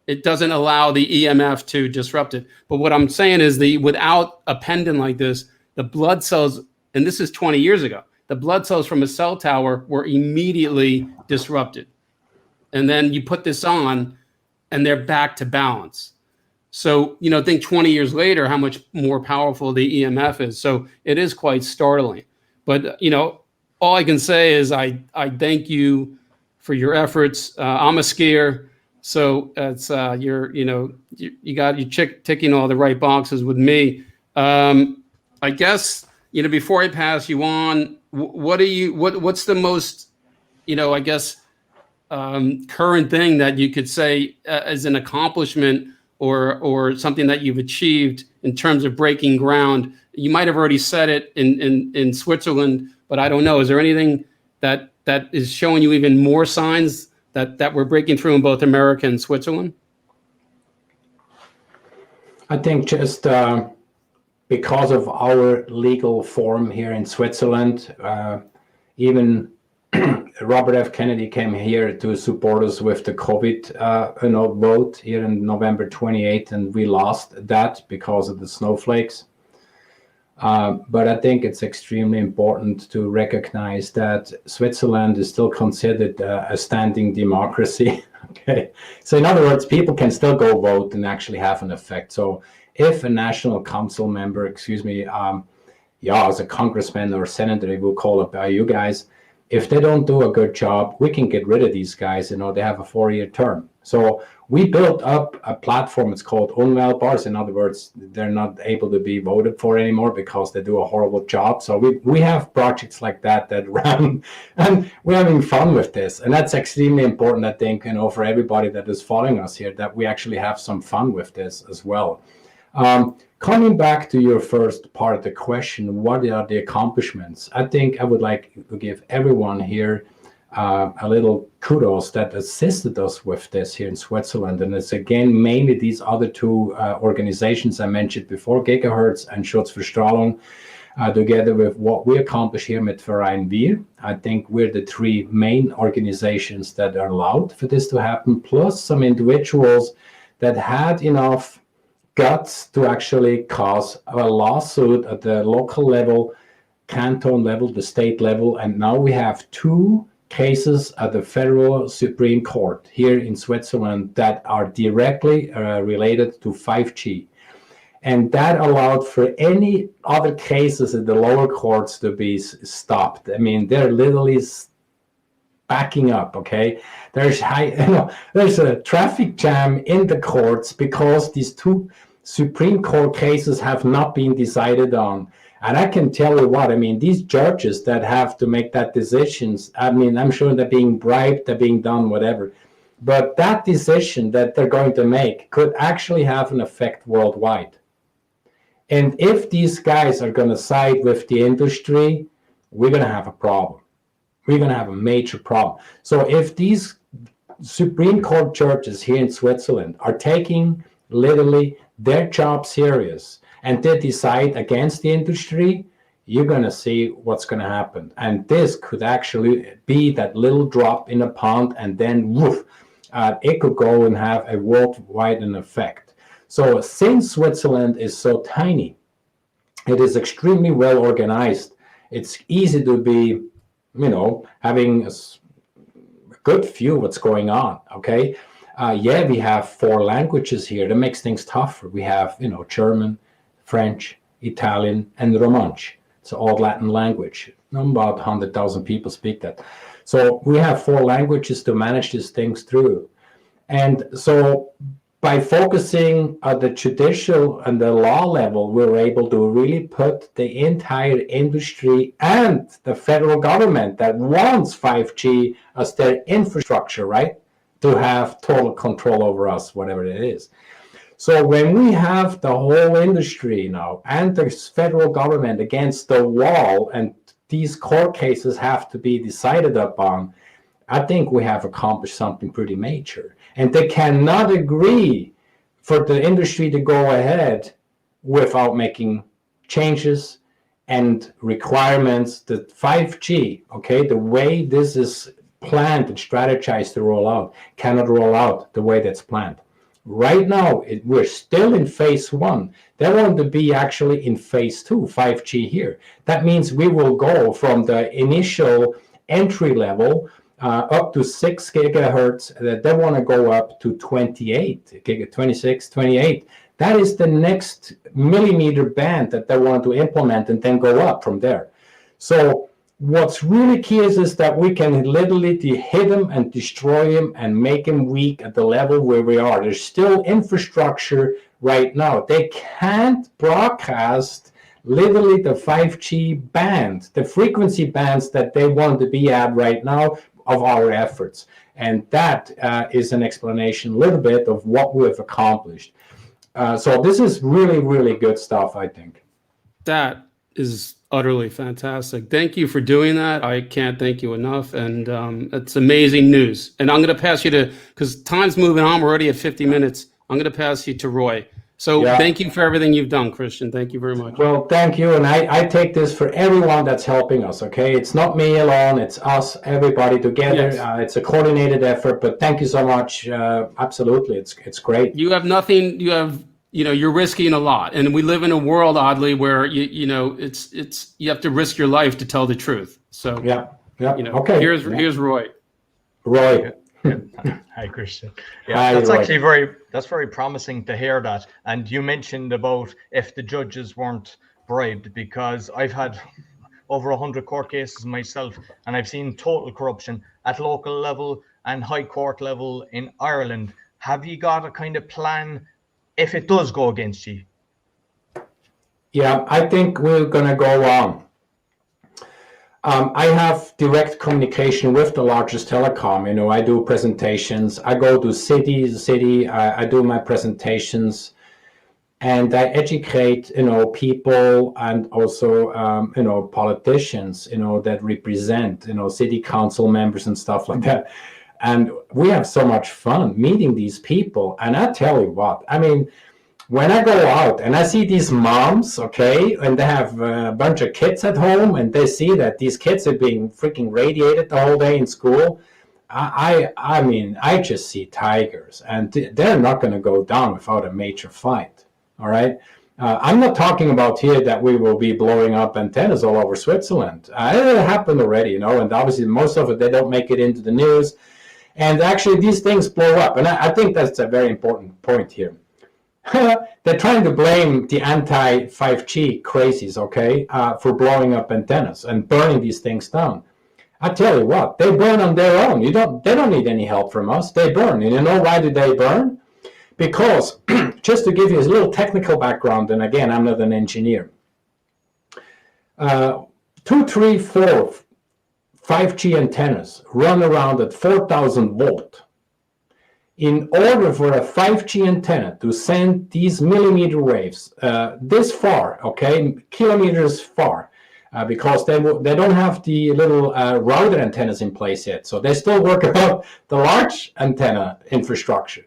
It doesn't allow the EMF to disrupt it. But what I'm saying is without a pendant like this, the blood cells, and this is 20 years ago, the blood cells from a cell tower were immediately disrupted. And then you put this on, and they're back to balance. So, think 20 years later, how much more powerful the EMF is. So it is quite startling. But, all I can say is I thank you for your efforts. I'm a skier. So it's you're ticking all the right boxes with me. I guess, before I pass you on, what's the most, I guess, current thing that you could say as an accomplishment, or something that you've achieved in terms of breaking ground? You might have already said it in Switzerland, but I don't know. Is there anything that is showing you even more signs that we're breaking through in both America and Switzerland? I think just because of our legal form here in Switzerland, even Robert F. Kennedy came here to support us with the COVID vote here in November 28th, and we lost that because of the snowflakes. But I think it's extremely important to recognize that Switzerland is still considered a standing democracy. Okay, so in other words, people can still go vote and actually have an effect. So if a national council member, as a congressman or senator, we'll call it by you guys, if they don't do a good job, we can get rid of these guys. They have a 4-year term. So we built up a platform. It's called Unwählbars. In other words, they're not able to be voted for anymore because they do a horrible job. So we have projects like that run, and we're having fun with this. And that's extremely important, I think, for everybody that is following us here, that we actually have some fun with this as well. Coming back to your first part of the question, what are the accomplishments? I think I would like to give everyone here a little kudos that assisted us with this here in Switzerland. And it's again mainly these other two organizations I mentioned before, Gigahertz and Schutzverstrahlung, together with what we accomplish here with Verein Wir. I think we're the three main organizations that are allowed for this to happen, plus some individuals that had enough guts to actually cause a lawsuit at the local level, canton level, the state level, and now we have 2 cases at the federal Supreme Court here in Switzerland that are directly related to 5G. And that allowed for any other cases in the lower courts to be stopped. I mean, they're literally backing up, okay? There's a traffic jam in the courts because these 2 Supreme Court cases have not been decided on. And I can tell you what, these judges that have to make that decisions, I'm sure they're being bribed, they're being done, whatever. But that decision that they're going to make could actually have an effect worldwide. And if these guys are going to side with the industry, we're going to have a problem. We're going to have a major problem. So if these Supreme Court judges here in Switzerland are taking literally their job serious and they decide against the industry, you're going to see what's going to happen. And this could actually be that little drop in a pond, and then woof, it could go and have a worldwide effect. So since Switzerland is so tiny, it is extremely well organized. It's easy to be, having a good view what's going on, okay? Yeah, we have 4 languages here. That makes things tougher. We have, German, French, Italian, and Romansh. It's all Latin language. About 100,000 people speak that. So we have 4 languages to manage these things through. And so by focusing at the judicial and the law level, we're able to really put the entire industry and the federal government that wants 5G as their infrastructure, right, to have total control over us, whatever it is. So when we have the whole industry now and the federal government against the wall, and these court cases have to be decided upon, I think we have accomplished something pretty major. And they cannot agree for the industry to go ahead without making changes and requirements. The 5G, okay, the way this is planned and strategized to roll out, cannot roll out the way that's planned. Right now, we're still in phase 1. They want to be actually in phase 2, 5G here. That means we will go from the initial entry level up to 6 gigahertz. They want to go up to 26, 28. That is the next millimeter band that they want to implement, and then go up from there. So what's really key is that we can literally hit them and destroy them and make them weak at the level where we are. There's still infrastructure right now. They can't broadcast literally the 5G band, the frequency bands that they want to be at right now of our efforts. And that is an explanation a little bit of what we have accomplished. So this is really, really good stuff, I think. That is utterly fantastic. Thank you for doing that. I can't thank you enough. And it's amazing news. And I'm going to pass you to, because time's moving on, we're already at 50 minutes. I'm going to pass you to Roy. So Thank you for everything you've done, Christian. Thank you very much. Well, thank you. And I take this for everyone that's helping us, okay? It's not me alone. It's us, everybody together. Yes. It's a coordinated effort, but thank you so much. Absolutely. It's great. You have nothing, you're risking a lot. And we live in a world, oddly, where, it's you have to risk your life to tell the truth. So, okay. Here's Roy. Roy. Hi, Christian. Yeah, that's actually very promising to hear that. And you mentioned about if the judges weren't bribed, because I've had over 100 court cases myself, and I've seen total corruption at local level and high court level in Ireland. Have you got a kind of plan if it does go against you? Yeah, I think we're going to go on. I have direct communication with the largest telecom. I do presentations. I go to city. I do my presentations, and I educate, people, and also, politicians, that represent, city council members and stuff like that. And we have so much fun meeting these people. And I tell you what, I mean, when I go out and I see these moms, okay, and they have a bunch of kids at home, and they see that these kids are being freaking radiated the whole day in school, I mean, I just see tigers, and they're not going to go down without a major fight, all right? I'm not talking about here that we will be blowing up antennas all over Switzerland. It happened already, and obviously most of it, they don't make it into the news. And actually, these things blow up, and I think that's a very important point here. They're trying to blame the anti-5G crazies, okay, for blowing up antennas and burning these things down. I tell you what, they burn on their own. They don't need any help from us. They burn. And you know why do they burn? Because, just to give you a little technical background, and again, I'm not an engineer. 2, 3, 4 5G antennas run around at 4,000 volt. In order for a 5G antenna to send these millimeter waves this far, okay, kilometers far, because they don't have the little router antennas in place yet, so they still work about the large antenna infrastructure.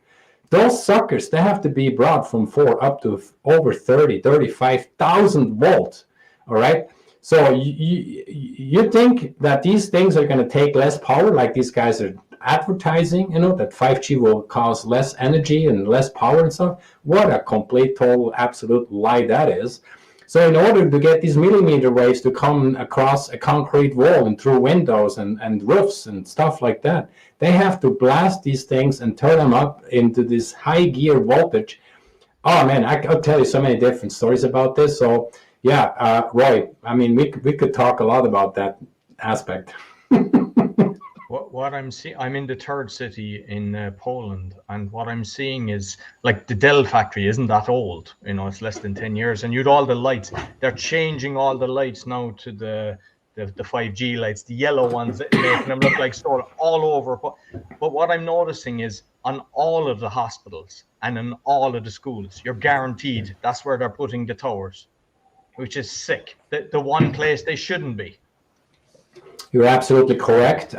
those suckers, they have to be brought from 4 up to over 35,000 volts. All right. So you think that these things are going to take less power, like these guys are advertising, that 5G will cause less energy and less power and stuff? What a complete, total, absolute lie that is. So in order to get these millimeter waves to come across a concrete wall and through windows and roofs and stuff like that, they have to blast these things and turn them up into this high gear voltage. Oh man, I'll tell you so many different stories about this. So yeah, Roy, I mean, we could talk a lot about that aspect. What I'm seeing, I'm in the third city in Poland, and what I'm seeing is like the Dell factory isn't that old, it's less than 10 years, and you'd all the lights. They're changing all the lights now to the 5G lights, the yellow ones, making them look like solar all over. But what I'm noticing is on all of the hospitals and in all of the schools, you're guaranteed that's where they're putting the towers, which is sick. The one place they shouldn't be. You're absolutely correct.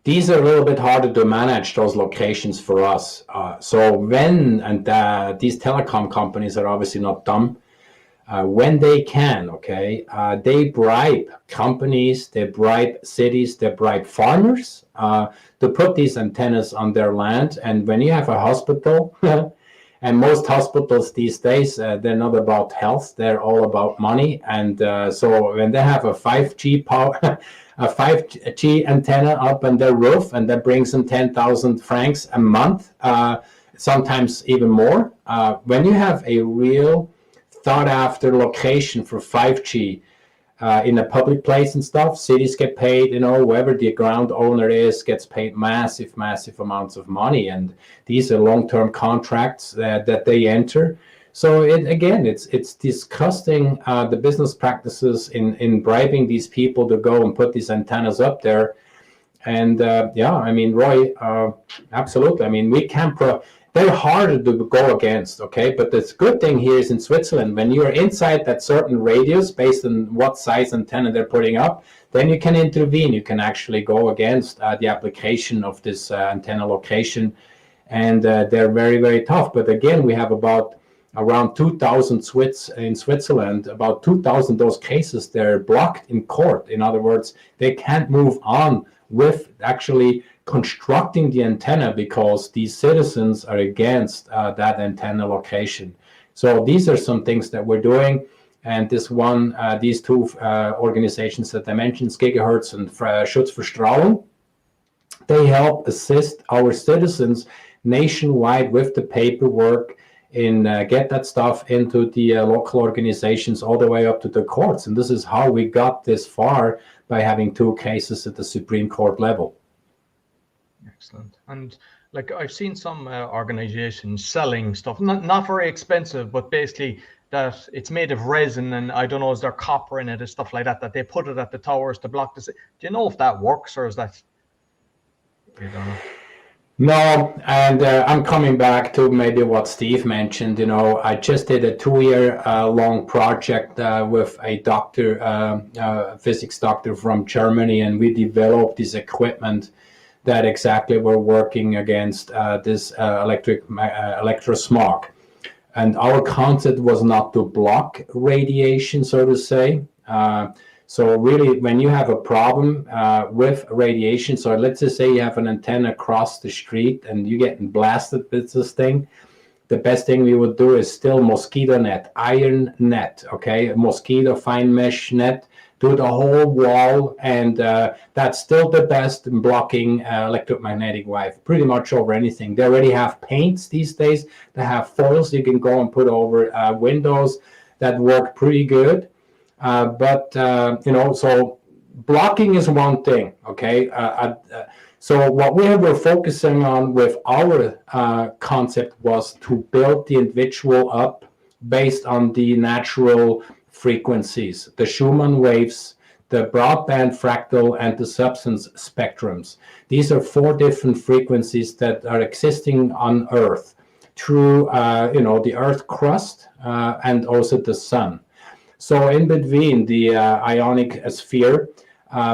These are a little bit harder to manage, those locations for us. So when, and these telecom companies are obviously not dumb, when they can, okay, they bribe companies, they bribe cities, they bribe farmers to put these antennas on their land. And when you have a hospital, and most hospitals these days, they're not about health, they're all about money. And so when they have a 5G a 5G antenna up on their roof, and that brings them 10,000 francs a month, sometimes even more. When you have a real thought-after location for 5G in a public place and stuff, cities get paid, whoever the ground owner is gets paid massive amounts of money, and these are long-term contracts that they enter. So it's disgusting, the business practices in bribing these people to go and put these antennas up there. And I mean, Roy, absolutely. I mean, we can't they're harder to go against, okay? But the good thing here is in Switzerland, when you're inside that certain radius based on what size antenna they're putting up, then you can intervene. You can actually go against the application of this antenna location. And they're very tough. But again, we have around 2,000 Swiss in Switzerland, about 2,000 those cases, they're blocked in court. In other words, they can't move on with actually constructing the antenna because these citizens are against that antenna location. So these are some things that we're doing. And these two organizations that I mentioned, Gigahertz and Schutz für Strahlung, they help assist our citizens nationwide with the paperwork and get that stuff into the local organizations all the way up to the courts. And this is how we got this far, by having 2 cases at the Supreme Court level. Excellent. And like I've seen some organizations selling stuff, not very expensive, but basically that it's made of resin, and I don't know, is there copper in it and stuff like that they put it at the towers to block this. Do you know if that works, or is that, you don't know? No, and I'm coming back to maybe what Steve mentioned. I just did a 2-year long project with a doctor, physics doctor from Germany, and we developed this equipment that exactly were working against this electro smog. And our concept was not to block radiation, so to say. So really, when you have a problem with radiation, so let's just say you have an antenna across the street and you're getting blasted with this thing, the best thing we would do is still mosquito net, iron net, okay? Mosquito fine mesh net, do the whole wall, and that's still the best in blocking electromagnetic wave, pretty much over anything. They already have paints these days. They have foils you can go and put over windows that work pretty good. So blocking is one thing, okay? So what we were focusing on with our concept was to build the individual up based on the natural frequencies, the Schumann waves, the broadband fractal, and the substance spectrums. These are 4 different frequencies that are existing on Earth through, the Earth crust and also the sun. So in between the ionic sphere,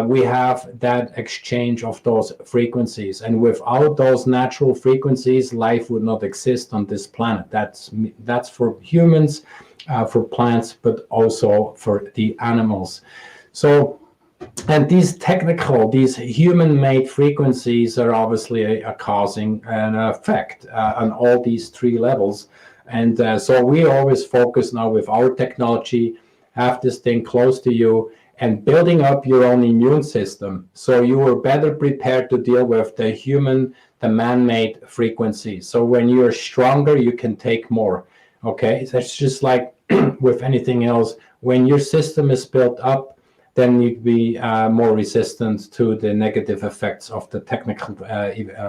we have that exchange of those frequencies. And without those natural frequencies, life would not exist on this planet. That's for humans, for plants, but also for the animals. So, and these human-made frequencies are obviously causing an effect on all these three levels. And so we always focus now with our technology, have this thing close to you, and building up your own immune system, so you are better prepared to deal with the man-made frequencies. So when you're stronger, you can take more. Okay, that's just like with anything else. When your system is built up, then you'd be more resistant to the negative effects of the technical EMFs.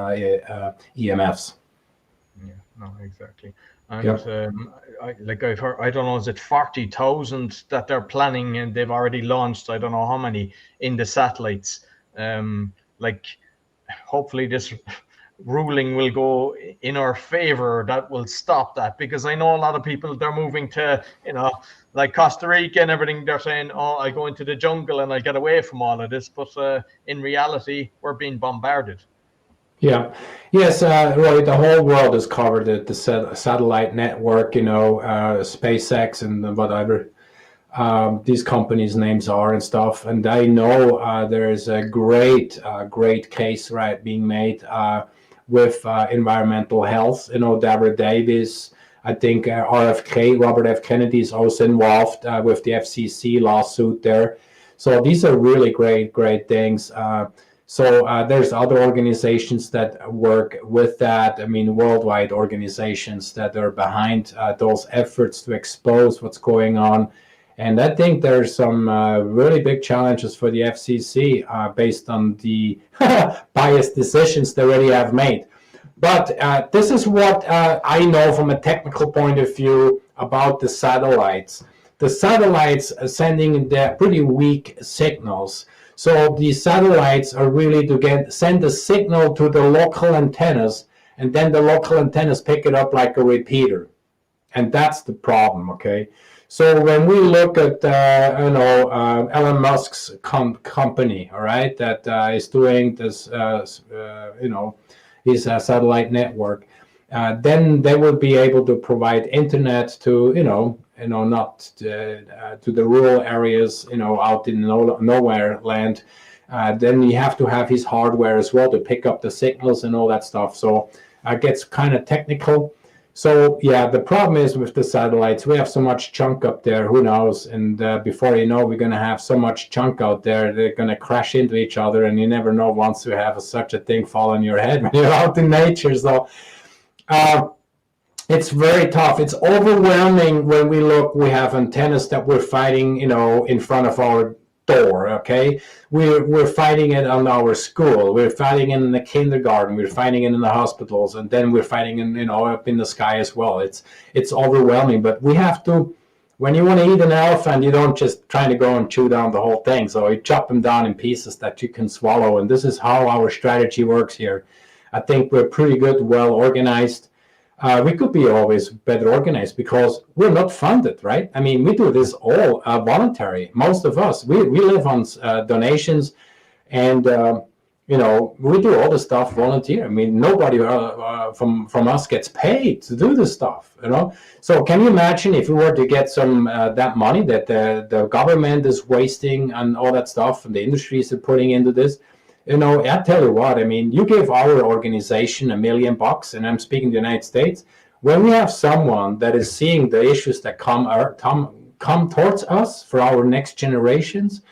Yeah, no, exactly. And I've heard, I don't know, is it 40,000 that they're planning, and they've already launched, I don't know how many, in the satellites. Hopefully this ruling will go in our favor, that will stop that, because I know a lot of people, they're moving to, like Costa Rica and everything. They're saying, oh, I go into the jungle and I get away from all of this. But in reality, we're being bombarded. Yeah. Yes, Roy, the whole world is covered at the satellite network, SpaceX and whatever these companies' names are and stuff. And I know there's a great case being made with environmental health. Deborah Davis, I think RFK, Robert F. Kennedy is also involved with the FCC lawsuit there. So these are really great things. So there's other organizations that work with that. I mean, worldwide organizations that are behind those efforts to expose what's going on. And I think there's some really big challenges for the FCC based on the biased decisions they already have made. But this is what I know from a technical point of view about the satellites. The satellites are sending the pretty weak signals. So these satellites are really to send a signal to the local antennas, and then the local antennas pick it up like a repeater. And that's the problem, okay? So when we look at, Elon Musk's company, all right, that is doing this, his satellite network, then they will be able to provide internet to, not to the rural areas, out in nowhere land. Then you have to have his hardware as well to pick up the signals and all that stuff. So it gets kind of technical. So yeah, the problem is with the satellites, we have so much junk up there, who knows? And before you know, we're going to have so much junk out there, they're going to crash into each other, and you never know once you have such a thing fall on your head when you're out in nature. So it's very tough. It's overwhelming when we have antennas that we're fighting, in front of our door, okay? We're fighting it on our school. We're fighting it in the kindergarten. We're fighting it in the hospitals, and then we're fighting it, up in the sky as well. It's overwhelming, but we have to. When you want to eat an elephant, you don't just try to go and chew down the whole thing. So you chop them down in pieces that you can swallow, and this is how our strategy works here. I think we're pretty good, well organized. We could be always better organized because we're not funded, right? I mean, we do this all voluntary. Most of us, we live on donations, and we do all the stuff volunteer. I mean, nobody from us gets paid to do this stuff, So can you imagine if we were to get some that money that the government is wasting on all that stuff and the industries are putting into this? I tell you what, I mean, you give our organization $1 million, and I'm speaking the United States, when we have someone that is seeing the issues that come towards us for our next generations,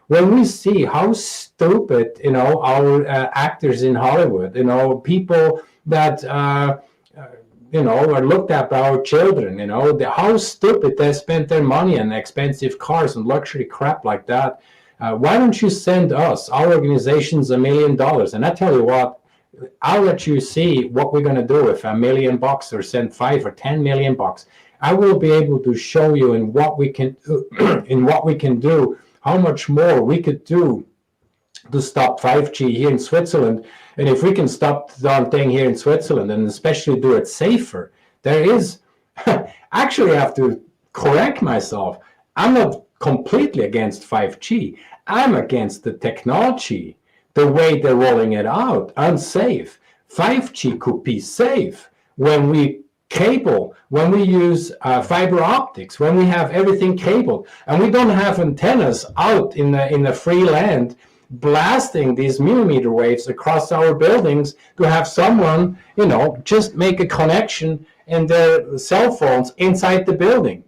when we see how stupid, our actors in Hollywood, people that, are looked at by our children, how stupid they spent their money on expensive cars and luxury crap like that. Why don't you send us, our organizations, $1 million? And I tell you what, I'll let you see what we're going to do with $1 million or send $5 or $10 million. I will be able to show you in what we can do, how much more we could do to stop 5G here in Switzerland. And if we can stop the darn thing here in Switzerland, and especially do it safer, there is, actually I have to correct myself. I'm not completely against 5G. I'm against the technology, the way they're rolling it out, unsafe. 5G could be safe when we when we use fiber optics, when we have everything cabled, and we don't have antennas out in the free land blasting these millimeter waves across our buildings to have someone, just make a connection in their cell phones inside the building.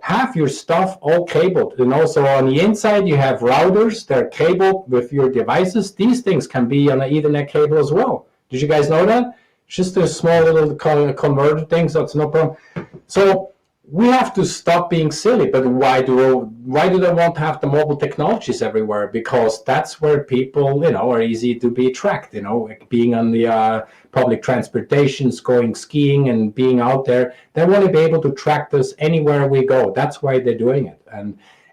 Have your stuff all cabled. So on the inside you have routers that are cabled with your devices. These things can be on an Ethernet cable as well. Did you guys know that? It's just a small little converter thing, so it's no problem. So we have to stop being silly. But why do they want to have the mobile technologies everywhere? Because that's where people, are easy to be tracked. Like being on the public transportations, going skiing, and being out there. They want to be able to track us anywhere we go. That's why they're doing it.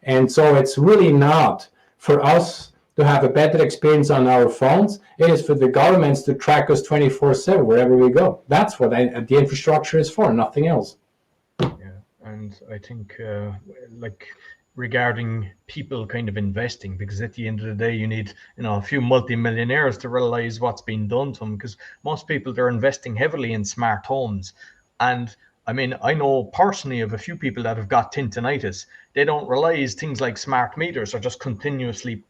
And so it's really not for us to have a better experience on our phones. It is for the governments to track us 24/7 wherever we go. That's what the infrastructure is for, nothing else. And I think regarding people kind of investing, because at the end of the day, you need a few multimillionaires to realize what's being done to them, because most people, they're investing heavily in smart homes. And I mean, I know personally of a few people that have got tinnitus. They don't realize things like smart meters are just continuously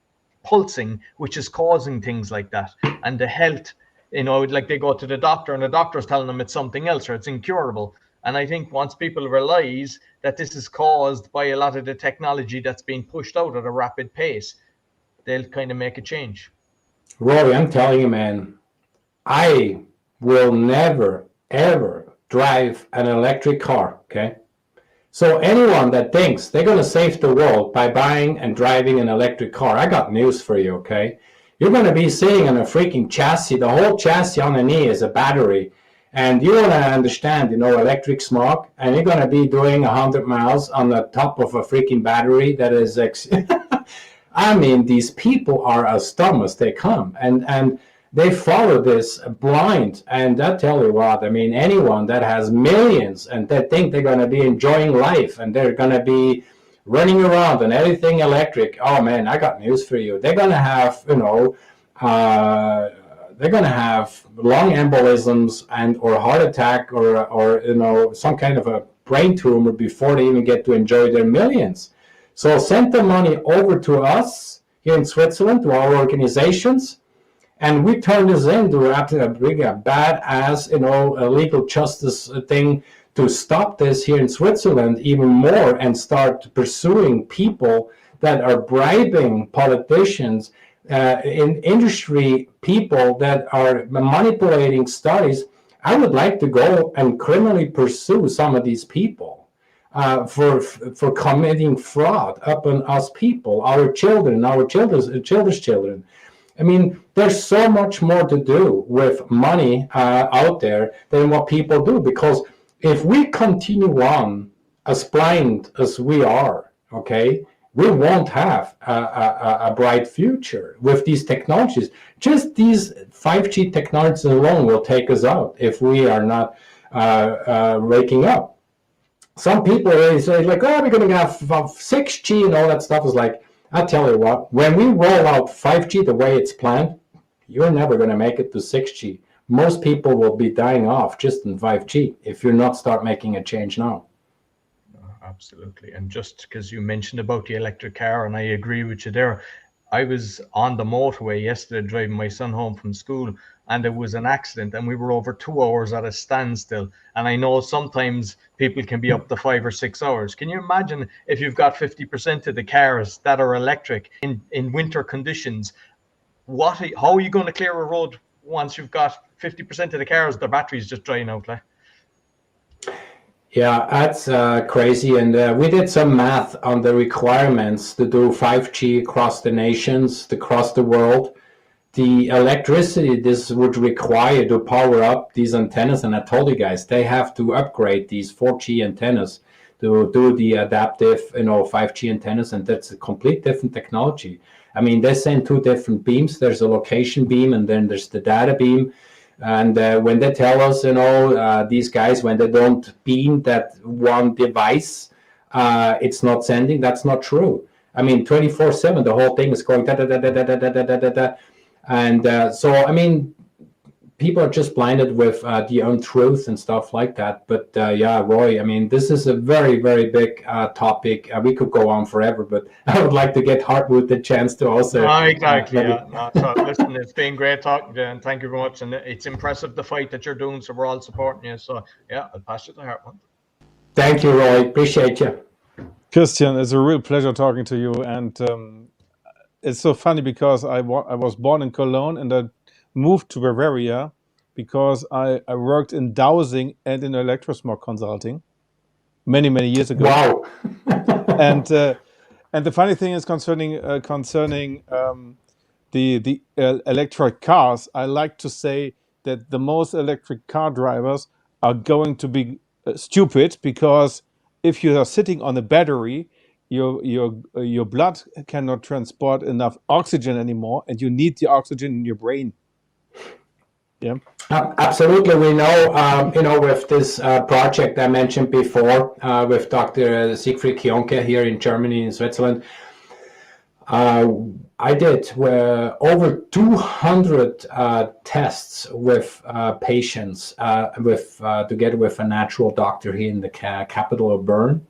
pulsing, which is causing things like that. And the health, like they go to the doctor and the doctor's telling them it's something else or it's incurable. And I think once people realize that this is caused by a lot of the technology that's being pushed out at a rapid pace, they'll kind of make a change. Rory, I'm telling you, man, I will never, ever drive an electric car, okay? So anyone that thinks they're going to save the world by buying and driving an electric car, I got news for you, okay? You're going to be sitting on a freaking chassis. The whole chassis on the knee is a battery. And you want to understand, electric smog, and you're going to be doing 100 miles on the top of a freaking battery that is... I mean, these people are as dumb as they come. And they follow this blind. And I tell you what, I mean, anyone that has millions and they think they're going to be enjoying life and they're going to be running around and everything electric, oh man, I got news for you. They're going to have, they're going to have lung embolisms or heart attack or some kind of a brain tumor before they even get to enjoy their millions. So send the money over to us here in Switzerland, to our organizations, and we turn this into a badass, a legal justice thing to stop this here in Switzerland even more and start pursuing people that are bribing politicians, in industry people that are manipulating studies. I would like to go and criminally pursue some of these people for committing fraud upon us people, our children, our children's children. I mean, there's so much more to do with money out there than what people do, because if we continue on as blind as we are, okay, we won't have a bright future with these technologies. Just these 5G technologies alone will take us out if we are not waking up. Some people say, like, oh, we're going to have 6G and all that stuff. Is like, I tell you what, when we roll out 5G the way it's planned, you're never going to make it to 6G. Most people will be dying off just in 5G if you're not start making a change now. Absolutely. And just because you mentioned about the electric car, and I agree with you there, I was on the motorway yesterday driving my son home from school, and there was an accident and we were over 2 hours at a standstill. And I know sometimes people can be up to 5 or 6 hours. Can you imagine if you've got 50% of the cars that are electric in winter conditions? How are you going to clear a road once you've got 50% of the cars, the batteries just drying out? Like? Yeah, that's crazy. And we did some math on the requirements to do 5G across the nations, across the world. The electricity this would require to power up these antennas, and I told you guys, they have to upgrade these 4G antennas to do the adaptive, 5G antennas, and that's a complete different technology. I mean, they send two different beams. There's a location beam, and then there's the data beam. And when they tell us, these guys, when they don't beam that one device it's not sending. That's not true. I mean, 24/7, the whole thing is going da da da da da da da da da da. And so, I mean, people are just blinded with the untruth and stuff like that. But yeah, Roy, I mean, this is a very, very big topic. We could go on forever, but I would like to get Hartmut the chance to also. Exactly. Yeah. No, so listen, it's been great talking to you, and thank you very much. And it's impressive the fight that you're doing. So we're all supporting you. So yeah, I'll pass you to Hartmut. Thank you, Roy. Appreciate you. Christian, it's a real pleasure talking to you. And it's so funny because I was born in Cologne and I moved to Bavaria because I worked in dowsing and in electrosmog consulting many, many years ago. Wow. And the funny thing is concerning the electric cars, I like to say that the most electric car drivers are going to be stupid, because if you are sitting on a battery, your blood cannot transport enough oxygen anymore, and you need the oxygen in your brain. Yeah. Absolutely, we know. With this project I mentioned before, with Dr. Siegfried Kionke here in Germany, in Switzerland, I did over 200 tests with patients, together with a natural doctor here in the capital of Bern.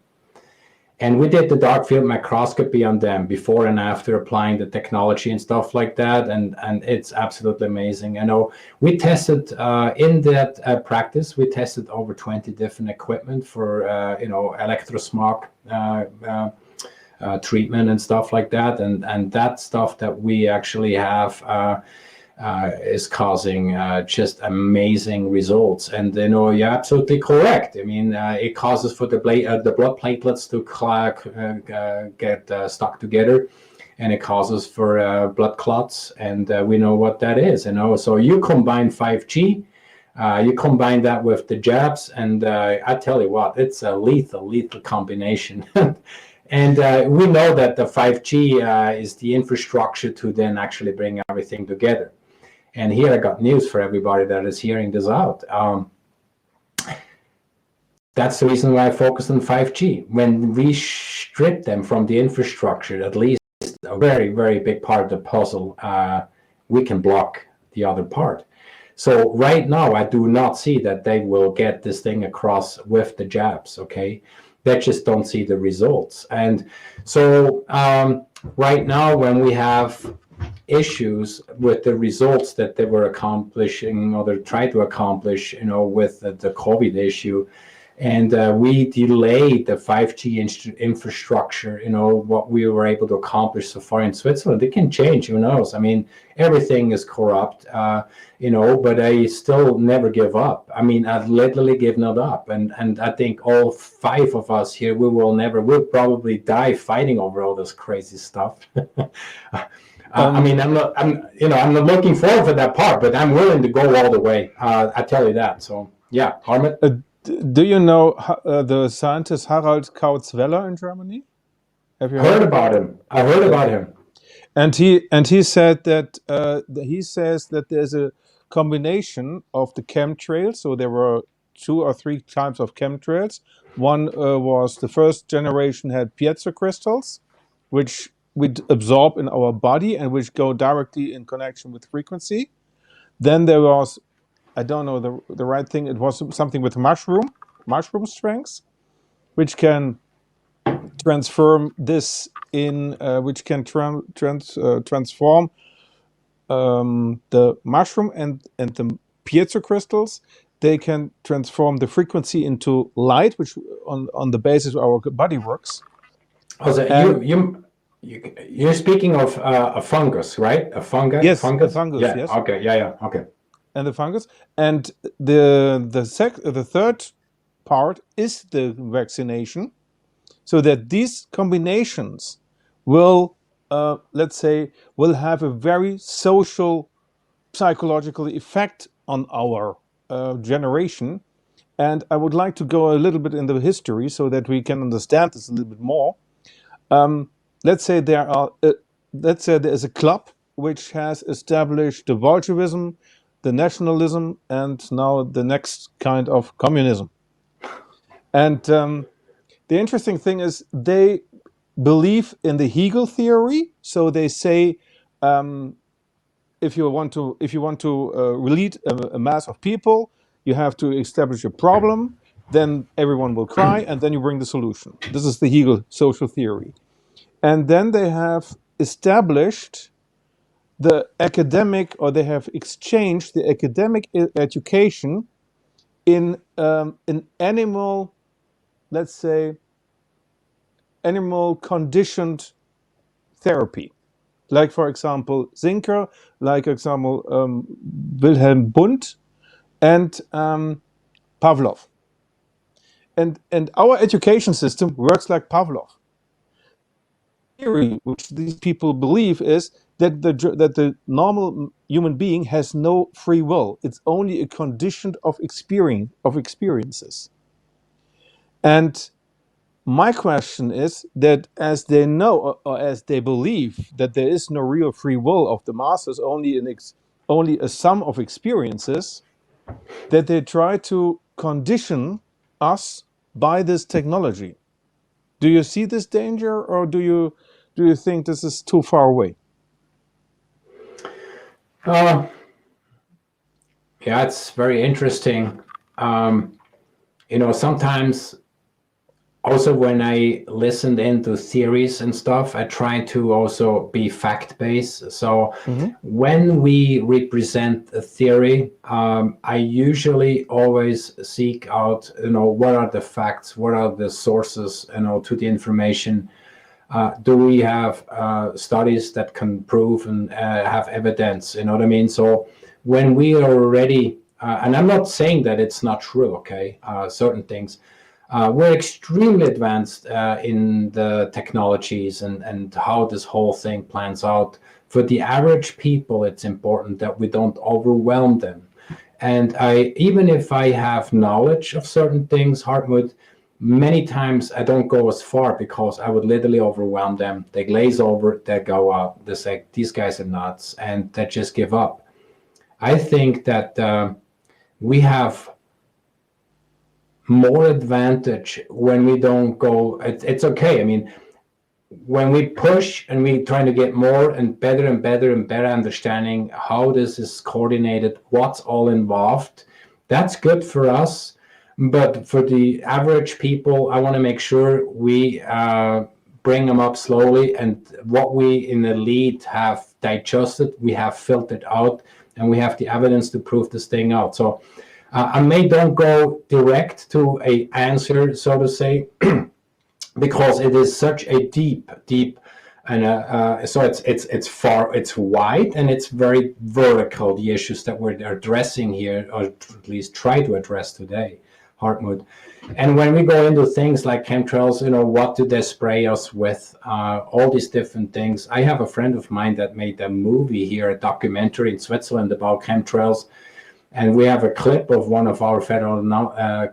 And we did the dark field microscopy on them before and after applying the technology and stuff like that. And it's absolutely amazing. I know we tested in that practice, we tested over 20 different equipment for, electrosmog treatment and stuff like that. And that stuff that we actually have is causing just amazing results. And you're absolutely correct. I mean, it causes for the blood platelets to get stuck together, and it causes for blood clots. And we know what that is. So you combine 5G, you combine that with the jabs, and I tell you what, it's a lethal combination. And we know that the 5G is the infrastructure to then actually bring everything together. And here I got news for everybody that is hearing this out. That's the reason why I focused on 5G. When we strip them from the infrastructure, at least a very, very big part of the puzzle, we can block the other part. So right now, I do not see that they will get this thing across with the jabs, okay? They just don't see the results. And so right now, when we have issues with the results that they were accomplishing, or they tried to accomplish, with the COVID issue, and we delayed the 5G infrastructure, what we were able to accomplish so far in Switzerland. It can change, who knows? I mean, everything is corrupt, but I still never give up. I mean, I've literally given it up. And I think all 5 of us here, we'll probably die fighting over all this crazy stuff. I mean, I'm not looking forward for that part, but I'm willing to go all the way. I tell you that. So yeah, Hartmut. Do you know the scientist Harald Kautz-Weller in Germany? Have you heard about him? I heard about him. And he said that he says that there's a combination of the chemtrails. So there were 2 or 3 types of chemtrails. One was the first generation had piezo crystals, which we absorb in our body and which go directly in connection with frequency. Then there was, I don't know the right thing, it was something with mushroom strengths, which can transform this in, which can transform the mushroom and the piezo crystals. They can transform the frequency into light, which on the basis of our body works. So you're speaking of a fungus, right? A fungus? Yes, fungus? A fungus, yeah. Yes. Okay, yeah, okay. And the fungus. And the third part is the vaccination, so that these combinations will, let's say, will have a very social, psychological effect on our generation. And I would like to go a little bit into history so that we can understand this a little bit more. Let's say there is a club which has established the Bolshevism, the nationalism, and now the next kind of communism. And the interesting thing is they believe in the Hegel theory. So they say, if you want to lead a mass of people, you have to establish a problem. Then everyone will cry, and then you bring the solution. This is the Hegel social theory. And then they have established the academic, or they have exchanged the academic education in an animal, let's say, animal conditioned therapy. Like, for example, Zinker, like, for example, Wilhelm Bundt, and Pavlov. And our education system works like Pavlov. Theory which these people believe is that the normal human being has no free will. It's only a condition of experiences. And my question is that as they know, or as they believe, that there is no real free will of the masses, only a sum of experiences, that they try to condition us by this technology. Do you see this danger, or do you think this is too far away? Yeah, it's very interesting. Sometimes also when I listened into theories and stuff, I try to also be fact-based. So when we represent a theory, I usually always seek out, what are the facts, what are the sources, to the information. Do we have studies that can prove and have evidence? You know what I mean? So when we are already, and I'm not saying that it's not true, okay, certain things, we're extremely advanced in the technologies and how this whole thing plans out. For the average people, it's important that we don't overwhelm them. And even if I have knowledge of certain things, Hartmut, many times I don't go as far because I would literally overwhelm them. They glaze over, they go out, they say, these guys are nuts, and they just give up. I think that we have more advantage when we don't go, it's okay. I mean, when we push and we try to get more and better and better and better understanding how this is coordinated, what's all involved, that's good for us. But for the average people, I want to make sure we bring them up slowly, and what we in the lead have digested, we have filtered out, and we have the evidence to prove this thing out. So I may don't go direct to a answer, so to say, because it is such a deep, and so it's wide and it's very vertical. The issues that we're addressing here, or at least try to address today, Hartmut. And when we go into things like chemtrails, what do they spray us with? All these different things. I have a friend of mine that made a movie here, a documentary in Switzerland about chemtrails. And we have a clip of one of our federal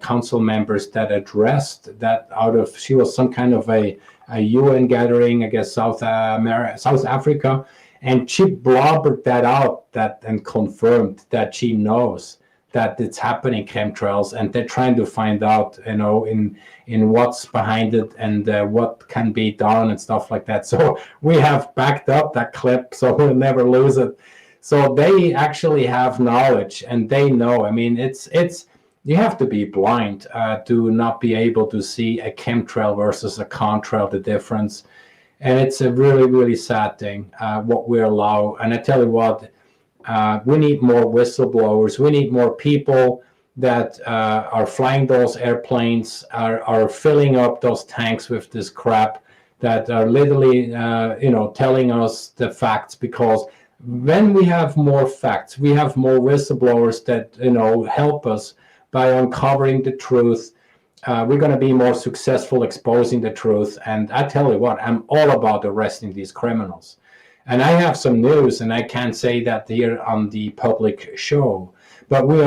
council members that addressed that she was some kind of a UN gathering, I guess, South Africa. And she blubbered that out and confirmed that she knows that it's happening, chemtrails, and they're trying to find out, in what's behind it and what can be done and stuff like that. So we have backed up that clip, so we'll never lose it. So they actually have knowledge, and they know. I mean, it's you have to be blind to not be able to see a chemtrail versus a contrail, the difference. And it's a really, really sad thing, what we allow. And I tell you what, we need more whistleblowers. We need more people that are flying those airplanes, are filling up those tanks with this crap, that are literally, telling us the facts. Because when we have more facts, we have more whistleblowers that, help us by uncovering the truth. We're going to be more successful exposing the truth. And I tell you what, I'm all about arresting these criminals. And I have some news, and I can't say that here on the public show, but we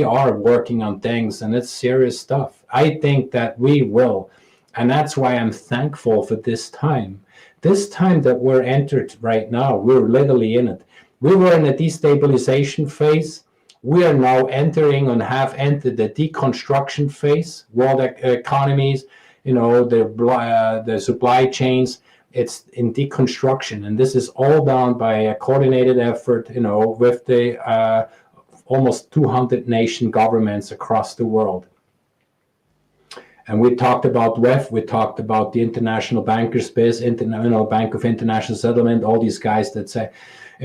are working on things, and it's serious stuff. I think that we will, and that's why I'm thankful for this time. This time that we're entered right now, we're literally in it. We were in a destabilization phase. We are now entering and have entered the deconstruction phase. World economies, the supply chains. It's in deconstruction, and this is all done by a coordinated effort, with the almost 200 nation governments across the world. And we talked about WEF, we talked about the International Bankers Biz, Bank of International Settlement, all these guys that say,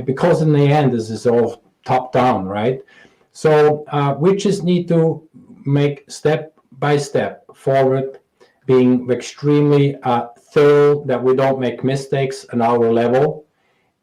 because in the end, this is all top down, right? So we just need to make step by step forward, being extremely thorough, that we don't make mistakes on our level.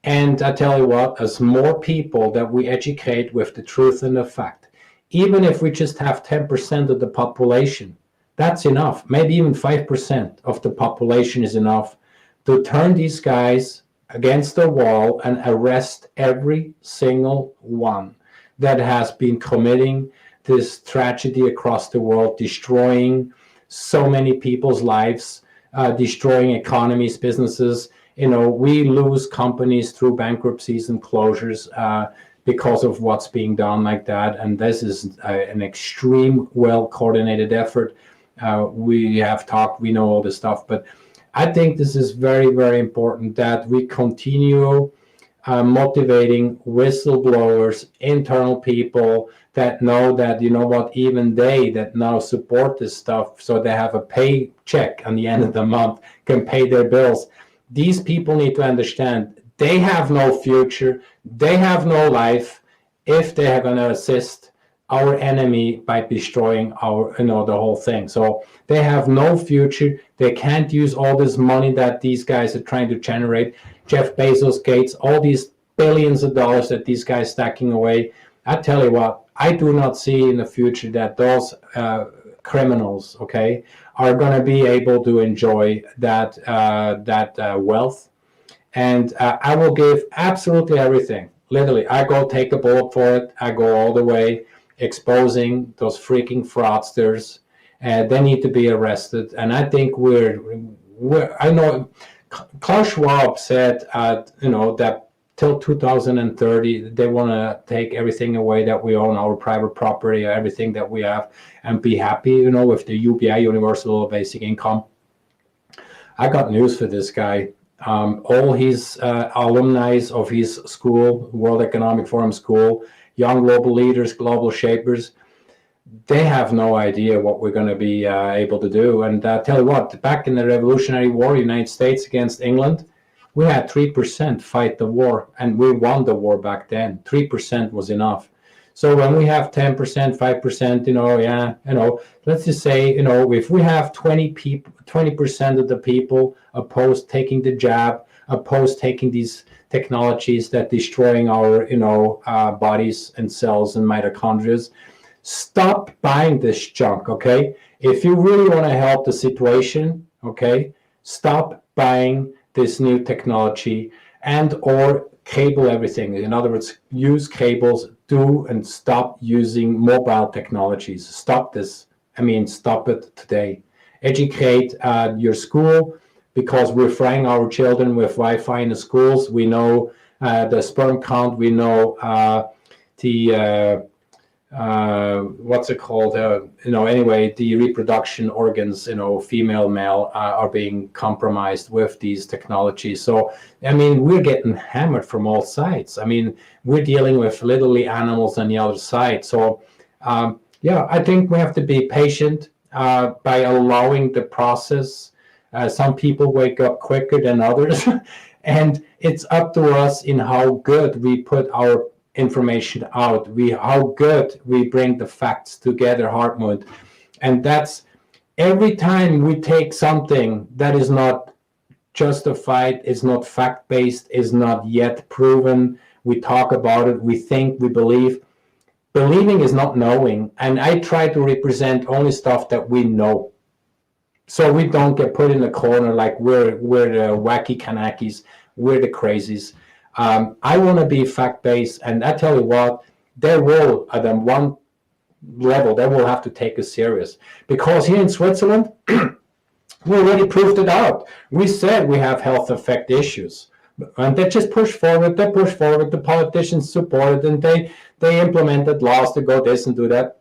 And I tell you what, as more people that we educate with the truth and the fact, even if we just have 10% of the population, that's enough. Maybe even 5% of the population is enough to turn these guys against the wall and arrest every single one that has been committing this tragedy across the world, destroying so many people's lives, destroying economies, businesses. We lose companies through bankruptcies and closures because of what's being done like that. And this is an extreme, well-coordinated effort. We have talked, we know all this stuff, but I think this is very, very important that we continue motivating whistleblowers, internal people that know that, even they that now support this stuff, so they have a paycheck on the end of the month, can pay their bills. These people need to understand they have no future, they have no life if they are going to assist our enemy by destroying our, the whole thing. So they have no future. They can't use all this money that these guys are trying to generate. Jeff Bezos, Gates, all these billions of dollars that these guys stacking away. I tell you what, I do not see in the future that those criminals, okay, are going to be able to enjoy that wealth. And I will give absolutely everything. Literally, I go take a bullet for it. I go all the way, exposing those freaking fraudsters. They need to be arrested. And I think I know Klaus Schwab said, that till 2030, they want to take everything away that we own, our private property, everything that we have, and be happy, with the UBI, Universal Basic Income. I got news for this guy. All his alumni of his school, World Economic Forum school, young global leaders, global shapers, they have no idea what we're going to be able to do. And tell you what, back in the Revolutionary War, United States against England, we had 3% fight the war, and we won the war back then. 3% was enough. So when we have 10%, 5%, let's just say, if we have 20% of the people opposed taking the jab, opposed taking these technologies that destroying our, bodies and cells and mitochondria, stop buying this junk, okay? If you really want to help the situation, okay, stop buying this new technology and or cable everything. In other words, use cables, and stop using mobile technologies. Stop this. Stop it today. Educate your school, because we're frying our children with Wi-Fi in the schools. We know the sperm count. We know what's it called? Anyway, the reproduction organs, female, male, are being compromised with these technologies. So, we're getting hammered from all sides. We're dealing with literally animals on the other side. So, I think we have to be patient by allowing the process. Some people wake up quicker than others, and it's up to us in how good we put our information out, how good we bring the facts together, Hartmut. And that's every time we take something that is not justified, is not fact-based, is not yet proven, we talk about it, we think, we believe. Believing is not knowing, and I try to represent only stuff that we know, so we don't get put in a corner like we're the wacky Kanakis, we're the crazies. I want to be fact-based, and I tell you what, they will, at one level, they will have to take us serious. Because here in Switzerland, we already proved it out. We said we have health effect issues. And they just push forward, the politicians support it, and they implemented laws to go this and do that.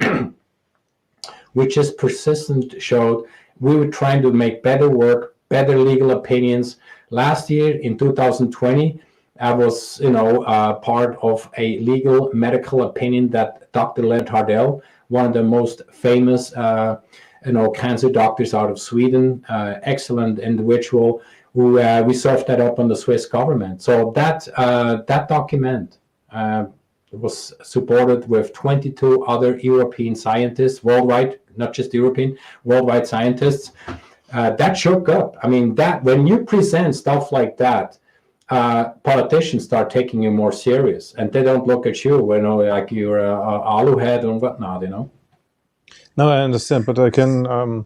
We just persistent showed We were trying to make better work, better legal opinions. Last year in 2020, I was, part of a legal medical opinion that Dr. Leonard Hardell, one of the most famous, cancer doctors out of Sweden, excellent individual, who we served that up on the Swiss government. So that document was supported with 22 other European scientists worldwide, not just European, worldwide scientists. That shook up. I mean, that when you present stuff like that, politicians start taking you more serious, and they don't look at you, like you're a aluhead and whatnot, No, I understand, but I can,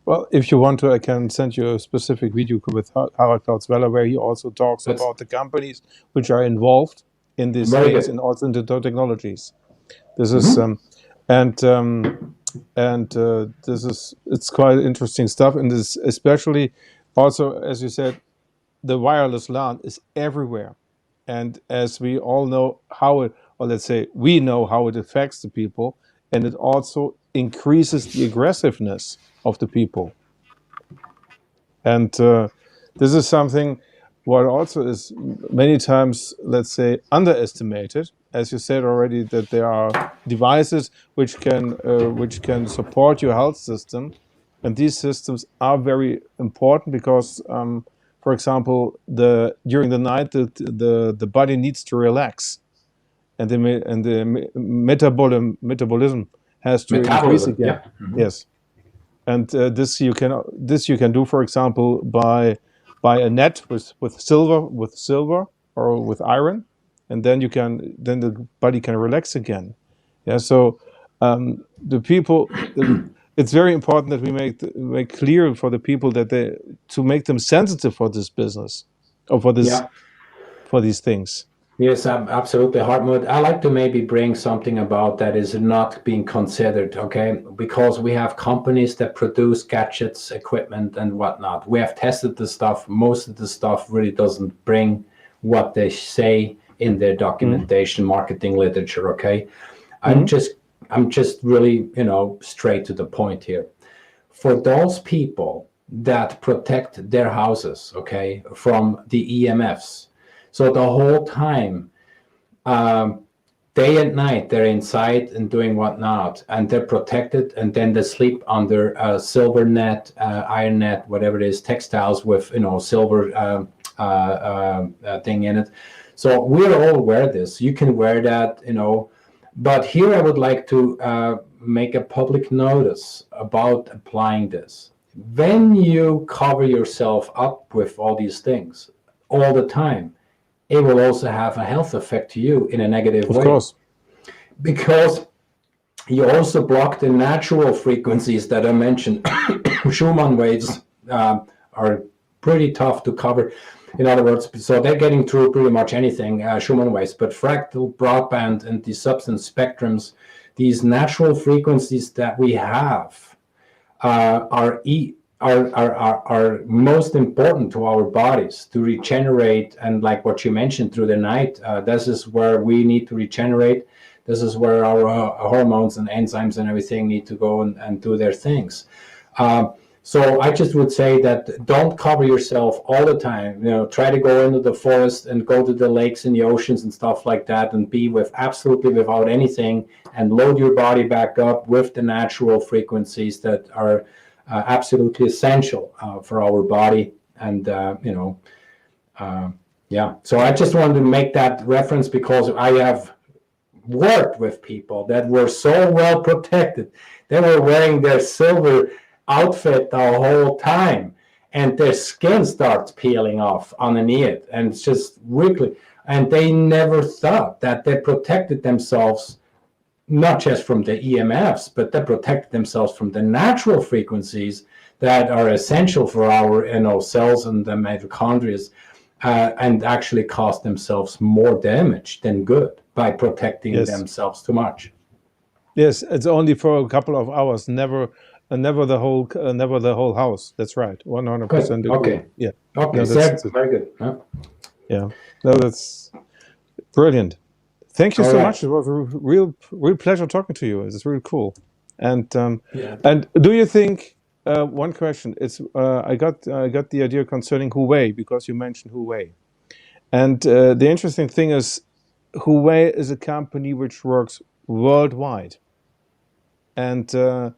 well, if you want to, I can send you a specific video with Harald Klaus-Weller, where he also talks about the companies which are involved in these things and also in the technologies. This is, it's quite interesting stuff, and this especially also, as you said, the wireless LAN is everywhere, and as we all know how it, or let's say we know how it affects the people, and it also increases the aggressiveness of the people. And this is something what also is many times, let's say, underestimated. As you said already, that there are devices which can support your health system, and these systems are very important because, for example, during the night the body needs to relax, and the metabolism has to increase again. Yeah. Mm-hmm. Yes, and this you can do, for example, by a net with silver or with iron, and then the body can relax again. Yeah, so the people. It's very important that we make clear for the people that to make them sensitive for this business or for these things. Yes, absolutely, Hartmut. I like to maybe bring something about that is not being considered, okay? Because we have companies that produce gadgets, equipment, and whatnot. We have tested the stuff. Most of the stuff really doesn't bring what they say in their documentation, marketing literature, okay? I'm just really, straight to the point here. For those people that protect their houses, okay, from the EMFs, so the whole time, day and night, they're inside and doing whatnot, and they're protected, and then they sleep under a silver net, iron net, whatever it is, textiles with, silver thing in it. So we're all aware of this. You can wear that, but here I would like to make a public notice about applying this. When you cover yourself up with all these things all the time, it will also have a health effect to you in a negative way. Of course. Because you also block the natural frequencies that I mentioned. Schumann waves are pretty tough to cover. In other words, so they're getting through pretty much anything, Schumann waves, but fractal, broadband, and the substance spectrums, these natural frequencies that we have are most important to our bodies to regenerate, and like what you mentioned through the night, this is where we need to regenerate. This is where our hormones and enzymes and everything need to go and do their things. So I just would say that don't cover yourself all the time. Try to go into the forest and go to the lakes and the oceans and stuff like that, and be absolutely without anything, and load your body back up with the natural frequencies that are absolutely essential for our body. And so I just wanted to make that reference because I have worked with people that were so well protected. They were wearing their silver outfit the whole time, and their skin starts peeling off underneath it, and it's just wiggly. And they never thought that they protected themselves not just from the EMFs, but they protect themselves from the natural frequencies that are essential for our cells and the mitochondria, and actually cause themselves more damage than good by protecting themselves too much. Yes, it's only for a couple of hours, never the whole house. That's right, 100% agree. Okay. Yeah. Okay. No, that's very good. Huh? Yeah. No, that's brilliant. Thank you so much. It was a real pleasure talking to you. It's really cool. And and do you think one question. It's I got the idea concerning Huawei because you mentioned Huawei, and the interesting thing is, Huawei is a company which works worldwide, and the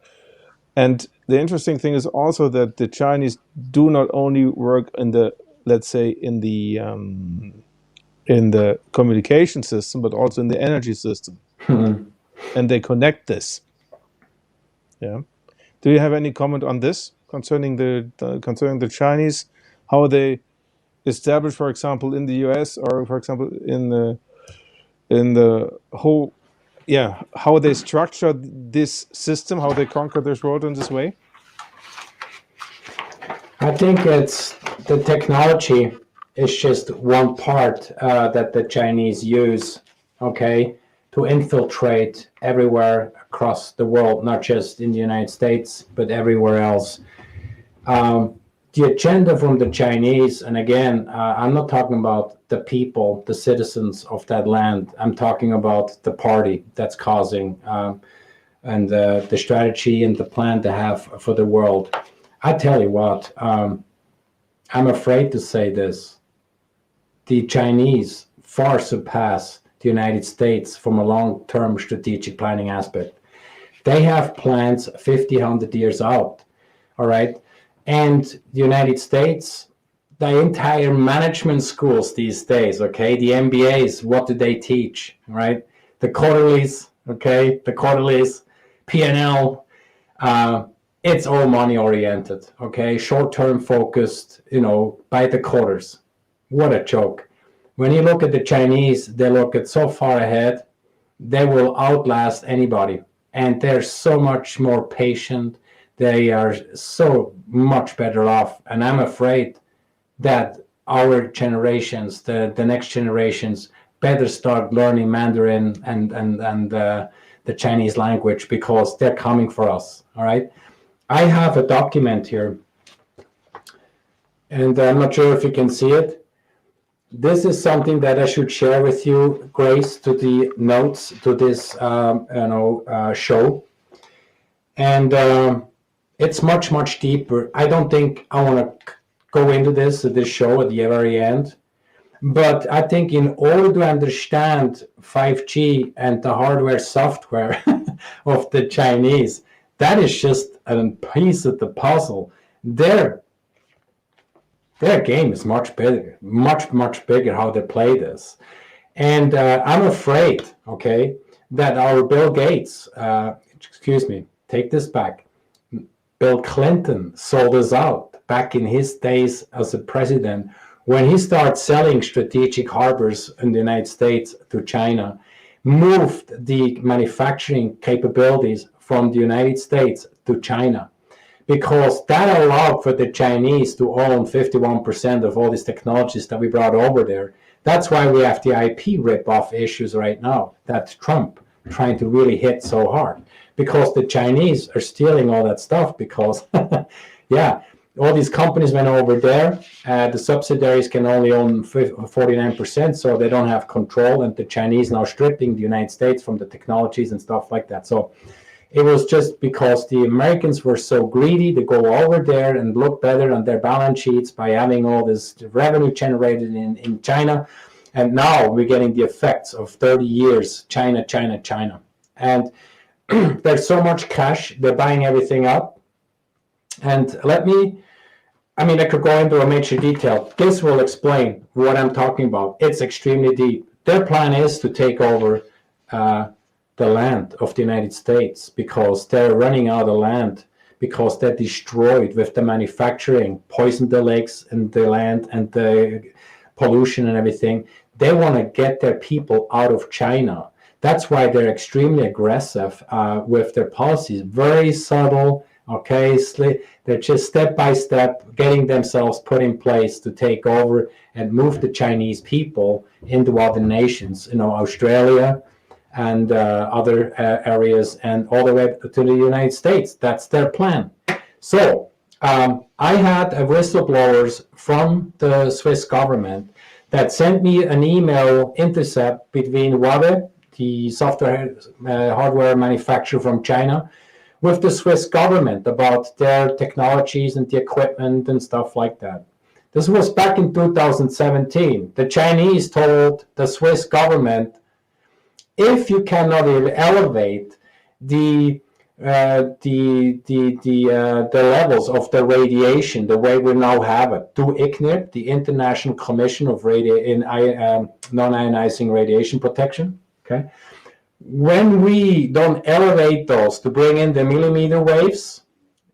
interesting thing is also that the Chinese do not only work in the, let's say, in the communication system, but also in the energy system, and they connect this. Yeah. Do you have any comment on this concerning the Chinese, how they establish, for example, in the US, or for example in the whole, yeah, how they structure this system, how they conquer this world in this way? I think it's the technology is just one part that the Chinese use, okay, to infiltrate everywhere across the world, not just in the United States, but everywhere else. The agenda from the Chinese, and again, I'm not talking about the people, the citizens of that land. I'm talking about the party that's causing, and the strategy and the plan they have for the world. I tell you what, I'm afraid to say this. The Chinese far surpass the United States from a long-term strategic planning aspect. They have plans 50, 100 years out, all right? And the United States, the entire management schools these days, okay? The MBAs, what do they teach, right? The quarterlies, okay? The quarterlies, P&L, it's all money oriented, okay? Short-term focused, by the quarters. What a joke. When you look at the Chinese, they look at so far ahead, they will outlast anybody. And they're so much more patient. They are so much better off. And I'm afraid that our generations, the next generations, better start learning Mandarin and the Chinese language, because they're coming for us, all right? I have a document here, and I'm not sure if you can see it. This is something that I should share with you, Grace, to the notes to this show. And it's much, much deeper. I don't think I want to go into this show at the very end. But I think in order to understand 5G and the hardware software of the Chinese, that is just a piece of the puzzle. Their game is much bigger, much bigger how they play this. And I'm afraid, okay, that our Bill Gates, take this back. Bill Clinton sold us out back in his days as a president when he started selling strategic harbors in the United States to China, moved the manufacturing capabilities from the United States to China, because that allowed for the Chinese to own 51% of all these technologies that we brought over there. That's why we have the IP rip-off issues right now that Trump trying to really hit so hard, because the Chinese are stealing all that stuff because, all these companies went over there. The subsidiaries can only own 49%, so they don't have control, and the Chinese now stripping the United States from the technologies and stuff like that. So it was just because the Americans were so greedy to go over there and look better on their balance sheets by having all this revenue generated in China. And now we're getting the effects of 30 years, China. And there's so much cash, they're buying everything up. And I could go into a major detail. This will explain what I'm talking about. It's extremely deep. Their plan is to take over the land of the United States, because they're running out of land, because they're destroyed with the manufacturing, poisoned the lakes and the land and the pollution and everything. They want to get their people out of China. That's why they're extremely aggressive with their policies. Very subtle, okay? They're just step by step getting themselves put in place to take over and move the Chinese people into other nations, Australia and other areas, and all the way to the United States. That's their plan. So I had whistleblowers from the Swiss government that sent me an email intercept between Huawei, the software hardware manufacturer from China, with the Swiss government about their technologies and the equipment and stuff like that. This was back in 2017. The Chinese told the Swiss government, if you cannot elevate the levels of the radiation the way we now have it to ICNIRP, the International Commission of Non-Ionizing Radiation Protection. Okay, when we don't elevate those to bring in the millimeter waves,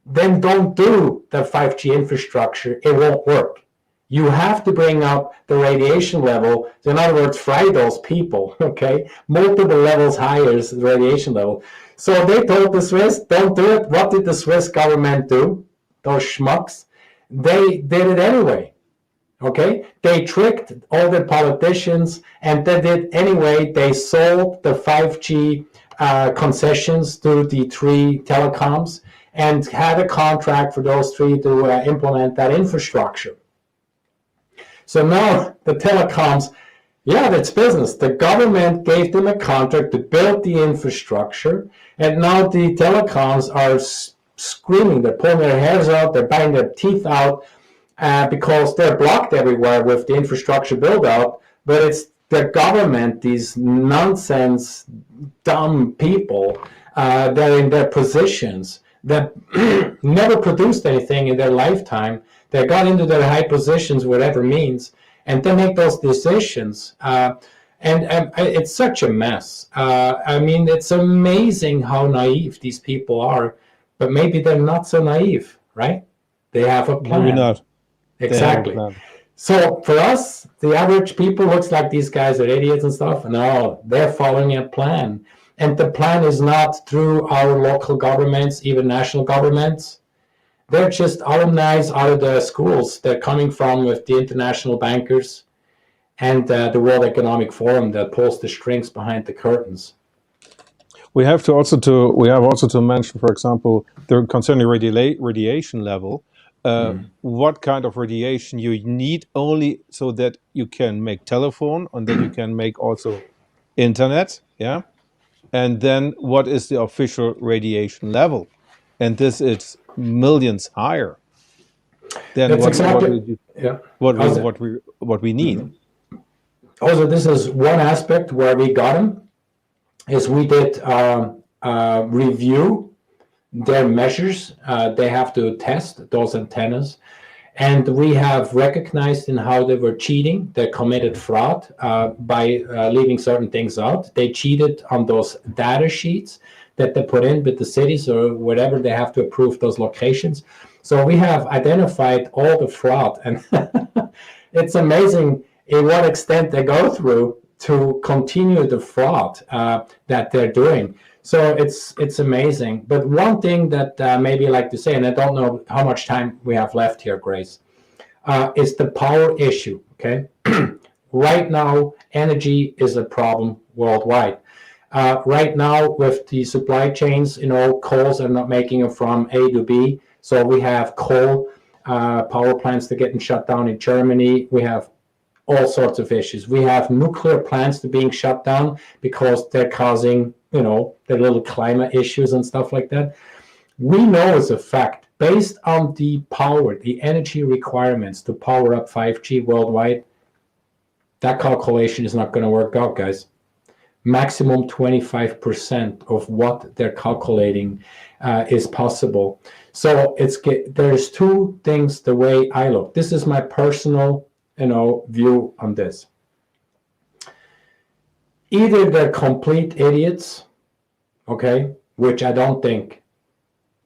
then don't do the 5G infrastructure. It won't work. You have to bring up the radiation level. So in other words, fry those people, okay? Multiple levels higher is the radiation level. So they told the Swiss, don't do it. What did the Swiss government do? Those schmucks. They did it anyway, okay? They tricked all the politicians, and they did anyway. They sold the 5G concessions to the 3 telecoms and had a contract for those 3 to implement that infrastructure. So now the telecoms, yeah, that's business. The government gave them a contract to build the infrastructure, and now the telecoms are screaming. They're pulling their hairs out. They're biting their teeth out because they're blocked everywhere with the infrastructure build out. But it's the government, these nonsense, dumb people, they're in their positions that never produced anything in their lifetime. They got into their high positions, whatever means, and they make those decisions. And it's such a mess. I mean, it's amazing how naive these people are, but maybe they're not so naive, right? They have a plan. Maybe not. Exactly. So for us, the average people looks like these guys are idiots and stuff. No, they're following a plan. And the plan is not through our local governments, even national governments. They're just alumni out of the schools they're coming from with the international bankers and the World Economic Forum that pulls the strings behind the curtains. We have also to mention, for example, concerning radiation level. What kind of radiation you need only so that you can make telephone and then you can make also internet, yeah. And then what is the official radiation level? And this is millions higher than what we need. Also, this is one aspect where we got them, is we did review their measures. They have to test those antennas, and we have recognized in how they were cheating. They committed fraud by leaving certain things out. They cheated on those data sheets that they put in with the cities or whatever. They have to approve those locations. So we have identified all the fraud, and it's amazing in what extent they go through to continue the fraud that they're doing. So it's amazing. But one thing that maybe I like to say, and I don't know how much time we have left here, Grace, is the power issue, okay? Right now, energy is a problem worldwide. Right now, with the supply chains, coals are not making it from A to B. So we have coal power plants that are getting shut down in Germany. We have all sorts of issues. We have nuclear plants that are being shut down because they're causing, the little climate issues and stuff like that. We know as a fact, based on the energy requirements to power up 5G worldwide, that calculation is not going to work out, guys. Maximum 25% of what they're calculating is possible. So there's 2 things the way I look. This is my personal, view on this. Either they're complete idiots, okay, which I don't think,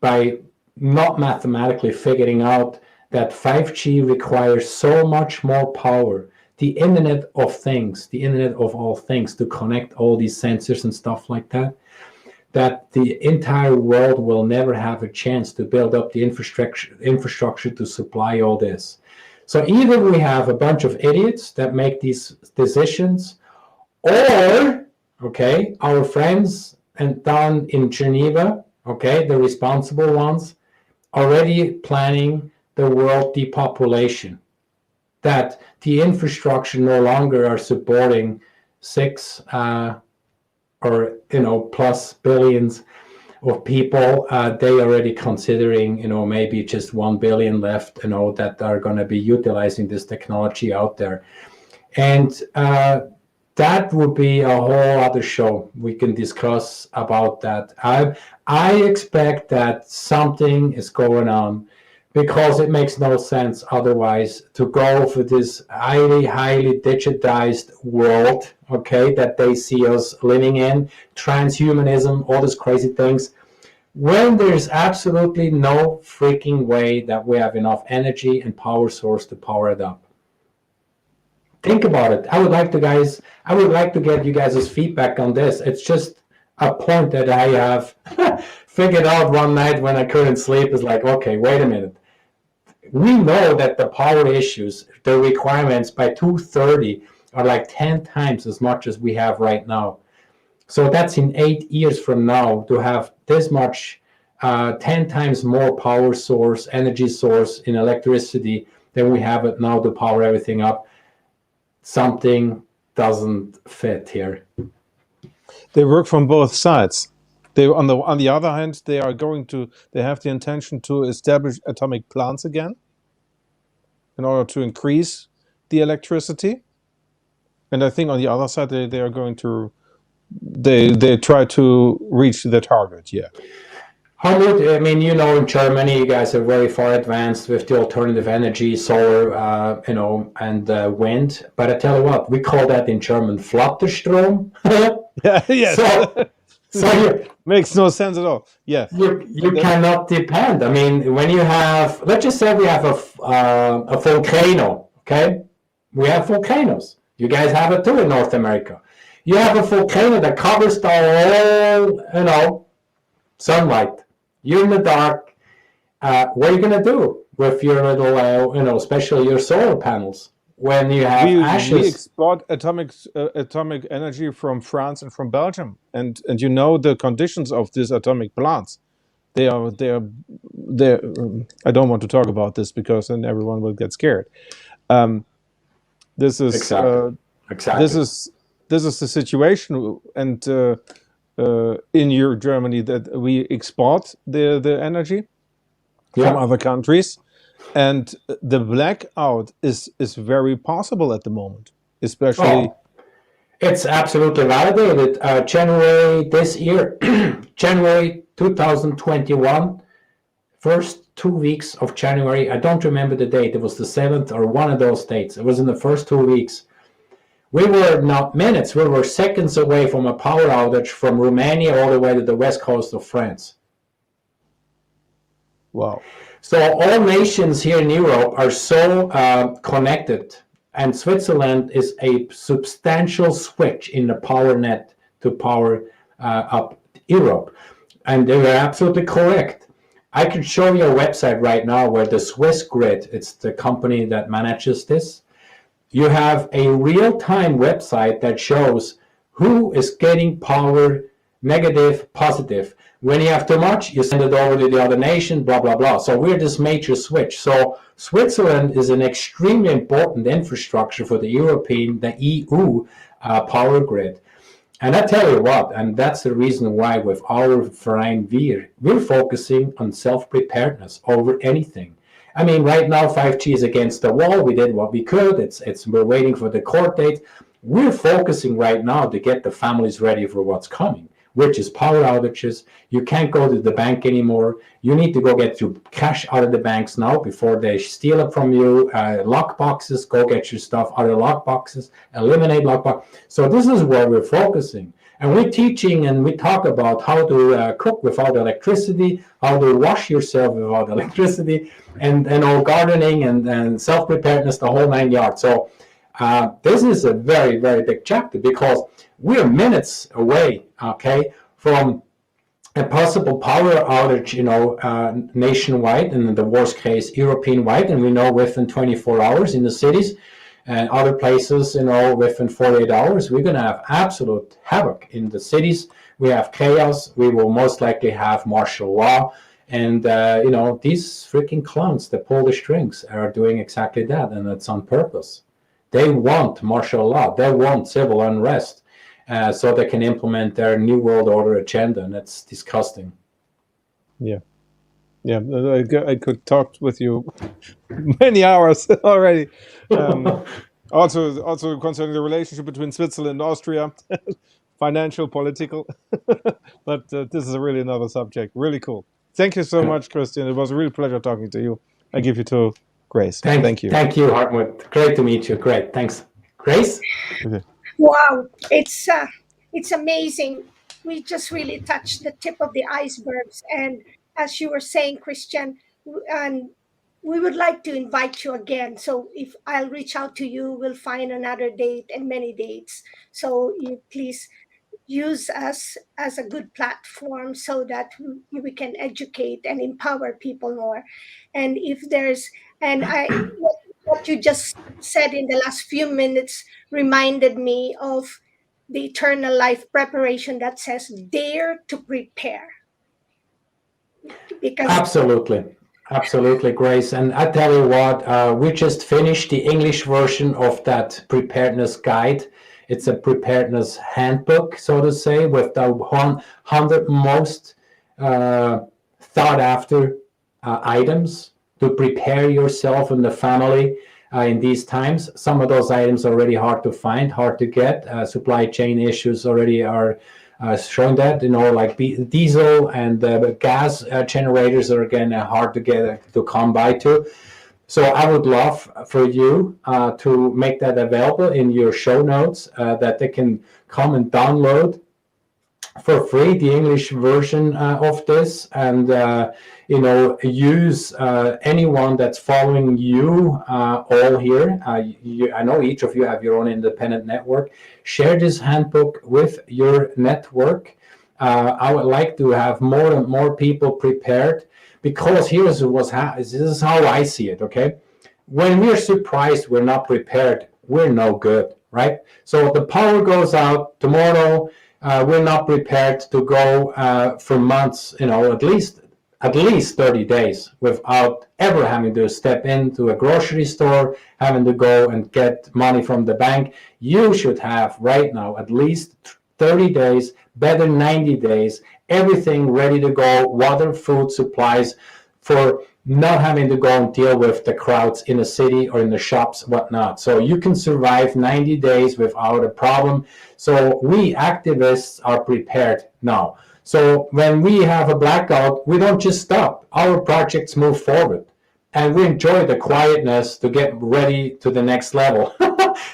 by not mathematically figuring out that 5G requires so much more power, the Internet of Things, the Internet of all things, to connect all these sensors and stuff like that, that the entire world will never have a chance to build up the infrastructure to supply all this. So either we have a bunch of idiots that make these decisions, or, okay, our friends and down in Geneva, okay, the responsible ones, already planning the world depopulation, that the infrastructure no longer are supporting 6 or plus billions of people, they already considering, maybe just 1 billion left, that are going to be utilizing this technology out there. And that would be a whole other show. We can discuss about that. I expect that something is going on, because it makes no sense otherwise to go for this highly, highly digitized world, okay, that they see us living in, transhumanism, all these crazy things, when there's absolutely no freaking way that we have enough energy and power source to power it up. Think about it. I would like to get you guys' feedback on this. It's just a point that I have figured out one night when I couldn't sleep. Is like, okay, wait a minute. We know that the power issues, the requirements by 2030 are like 10 times as much as we have right now. So that's in 8 years from now to have this much, 10 times more power source, energy source in electricity than we have it now to power everything up. Something doesn't fit here. They work from both sides. They, on the other hand, they have the intention to establish atomic plants again in order to increase the electricity. And I think on the other side, they are going to, they try to reach the target. Yeah. Helmut, I mean, in Germany, you guys are very far advanced with the alternative energy, solar, and wind. But I tell you what, we call that in German Flatterstrom. Yeah, yes. So makes no sense at all. Yeah. You cannot depend. I mean, when you have, let's just say we have a volcano, okay? We have volcanoes. You guys have it too in North America. You have a volcano that covers the whole, sunlight. You're in the dark. What are you going to do with your little, especially your solar panels when you have ashes? We export atomic energy from France and from Belgium, and the conditions of these atomic plants. They are. I don't want to talk about this because then everyone will get scared. This is exactly. This is the situation, and in your Germany, that we export the energy from other countries, and the blackout is very possible at the moment, especially. It's absolutely validated. January this year, January 2021, first 2 weeks of January. I don't remember the date. It was the 7th or one of those dates. It was in the first 2 weeks. We were not minutes, we were seconds away from a power outage from Romania all the way to the west coast of France. Wow. So all nations here in Europe are so connected, and Switzerland is a substantial switch in the power net to power up Europe. And they were absolutely correct. I could show you a website right now where the Swiss Grid, it's the company that manages this, you have a real-time website that shows who is getting power, negative, positive. When you have too much, you send it over to the other nation, blah, blah, blah. So we're this major switch. So Switzerland is an extremely important infrastructure for the EU power grid. And I tell you what, and that's the reason why with our Verein we're focusing on self-preparedness over anything. I mean, right now 5G is against the wall. We did what we could. We're waiting for the court date. We're focusing right now to get the families ready for what's coming, which is power outages. You can't go to the bank anymore. You need to go get your cash out of the banks now before they steal it from you. Lock boxes, go get your stuff out of lock boxes, eliminate lock boxes. So this is where we're focusing. And we're teaching and we talk about how to cook without electricity, how to wash yourself without electricity, and all gardening and self-preparedness, the whole 9 yards. So this is a very, very big chapter because we're minutes away, okay, from a possible power outage, nationwide, and in the worst case, European-wide, and we know within 24 hours in the cities. And other places, within 48 hours, we're going to have absolute havoc in the cities. We have chaos. We will most likely have martial law. And, these freaking clowns that pull the strings are doing exactly that. And it's on purpose. They want martial law. They want civil unrest so they can implement their New World Order agenda. And it's disgusting. Yeah. I could talk with you many hours already. Also concerning the relationship between Switzerland and Austria, financial, political. But this is really another subject. Really cool. Thank you so much, Christian. It was a real pleasure talking to you. I give you to Grace. Thank you. Thank you, Hartmut. Great to meet you. Great. Thanks. Grace? Okay. Wow, it's amazing. We just really touched the tip of the icebergs, and as you were saying, Christian, and we would like to invite you again. So if I'll reach out to you, we'll find another date and many dates. So you please use us as a good platform so that we can educate and empower people more. And if there's and I what you just said in the last few minutes reminded me of the eternal life preparation that says dare to prepare, because Absolutely, Grace. And I tell you what, we just finished the English version of that preparedness guide. It's a preparedness handbook, so to say, with the 100 most thought after items to prepare yourself and the family in these times. Some of those items are already hard to find, hard to get. Supply chain issues already are showing that, like diesel and gas generators are again hard to get to come by to. So I would love for you to make that available in your show notes, that they can come and download for free the English version of this, and use anyone that's following you all here. I know each of you have your own independent network. Share this handbook with your network. I would like to have more and more people prepared, because this is how I see it. Okay, when we're surprised we're not prepared, we're no good, right? So the power goes out tomorrow. We're not prepared to go for months, at least 30 days without ever having to step into a grocery store, having to go and get money from the bank. You should have right now at least 30 days, better 90 days, everything ready to go, water, food, supplies, for not having to go and deal with the crowds in the city or in the shops, whatnot. So you can survive 90 days without a problem. So we activists are prepared now. So when we have a blackout, we don't just stop. Our projects move forward. And we enjoy the quietness to get ready to the next level.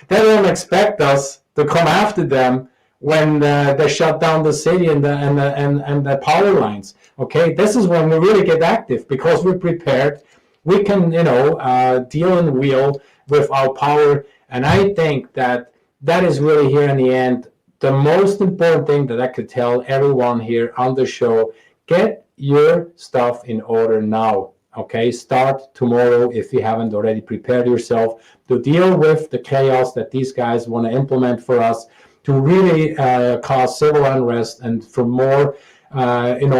They don't expect us to come after them when they shut down the city and the power lines. Okay, this is when we really get active, because we're prepared. We can, deal and wield with our power. And I think that is really here in the end the most important thing that I could tell everyone here on the show. Get your stuff in order now. Okay, start tomorrow if you haven't already prepared yourself to deal with the chaos that these guys want to implement for us, to really cause civil unrest and for more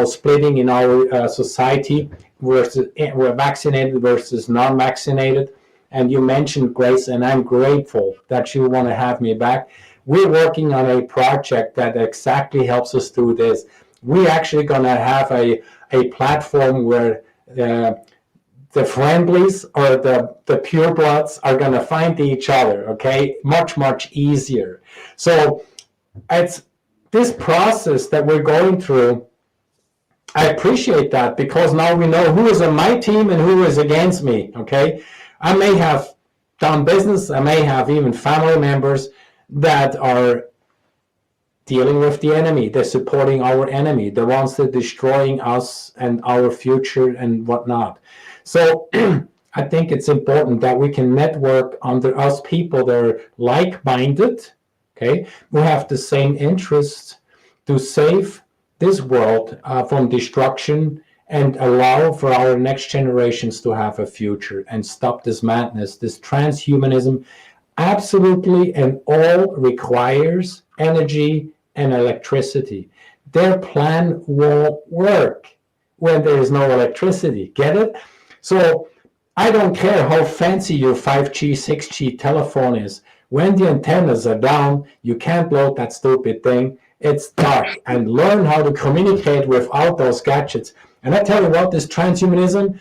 splitting in our society, versus we're vaccinated versus non-vaccinated. And you mentioned, Grace, and I'm grateful that you want to have me back. We're working on a project that exactly helps us do this. We're actually going to have a platform where the friendlies or the purebloods are going to find each other, okay? Much easier. So it's this process that we're going through. I appreciate that, because now we know who is on my team and who is against me, okay? I may have done business, I may have even family members that are dealing with the enemy. They're supporting our enemy, the ones that are destroying us and our future and whatnot. So I think it's important that we can network under us people that are like-minded, okay, who have the same interests to save this world from destruction and allow for our next generations to have a future and stop this madness, this transhumanism. Absolutely, and all requires energy and electricity. Their plan won't work when there is no electricity. Get it? So I don't care how fancy your 5G, 6G telephone is. When the antennas are down, you can't load that stupid thing. It's dark. And learn how to communicate without those gadgets. And I tell you what, this transhumanism,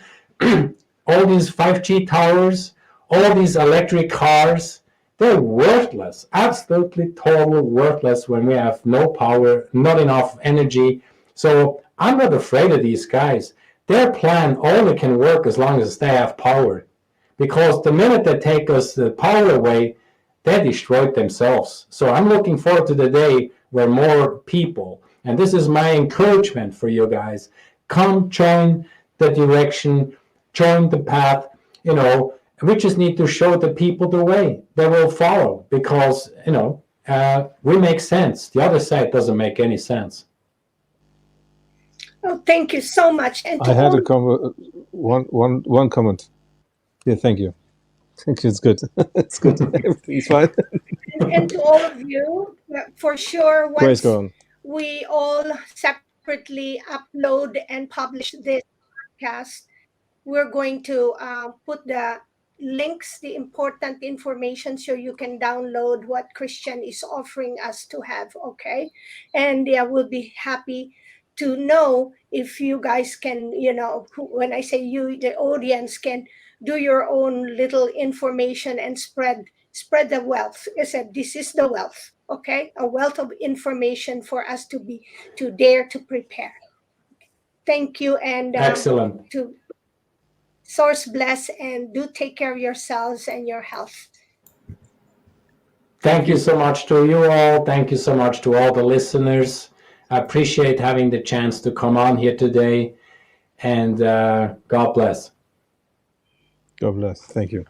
all these 5G towers, all these electric cars, they're worthless, absolutely total worthless when we have no power, not enough energy. So I'm not afraid of these guys. Their plan only can work as long as they have power. Because the minute they take us the power away, they destroyed themselves. So I'm looking forward to the day where more people, and this is my encouragement for you guys, come join the direction, join the path, we just need to show the people the way. They will follow because, we make sense. The other side doesn't make any sense. Oh, thank you so much. And I had one comment. Yeah, thank you. Thank you. It's good. It's good. Everything's fine. and to all of you, for sure, Grace, once go on. we all separately upload and publish this podcast, we're going to put the links, the important information, so you can download what Christian is offering us to have, okay? And we'll be happy to know if you guys can, when I say you, the audience can do your own little information and spread the wealth. I said, this is the wealth, okay? A wealth of information for us to dare to prepare. Thank you, and Excellent. to Source bless, and do take care of yourselves and your health. Thank you so much to you all. Thank you so much to all the listeners. I appreciate having the chance to come on here today. And God bless. God bless. Thank you.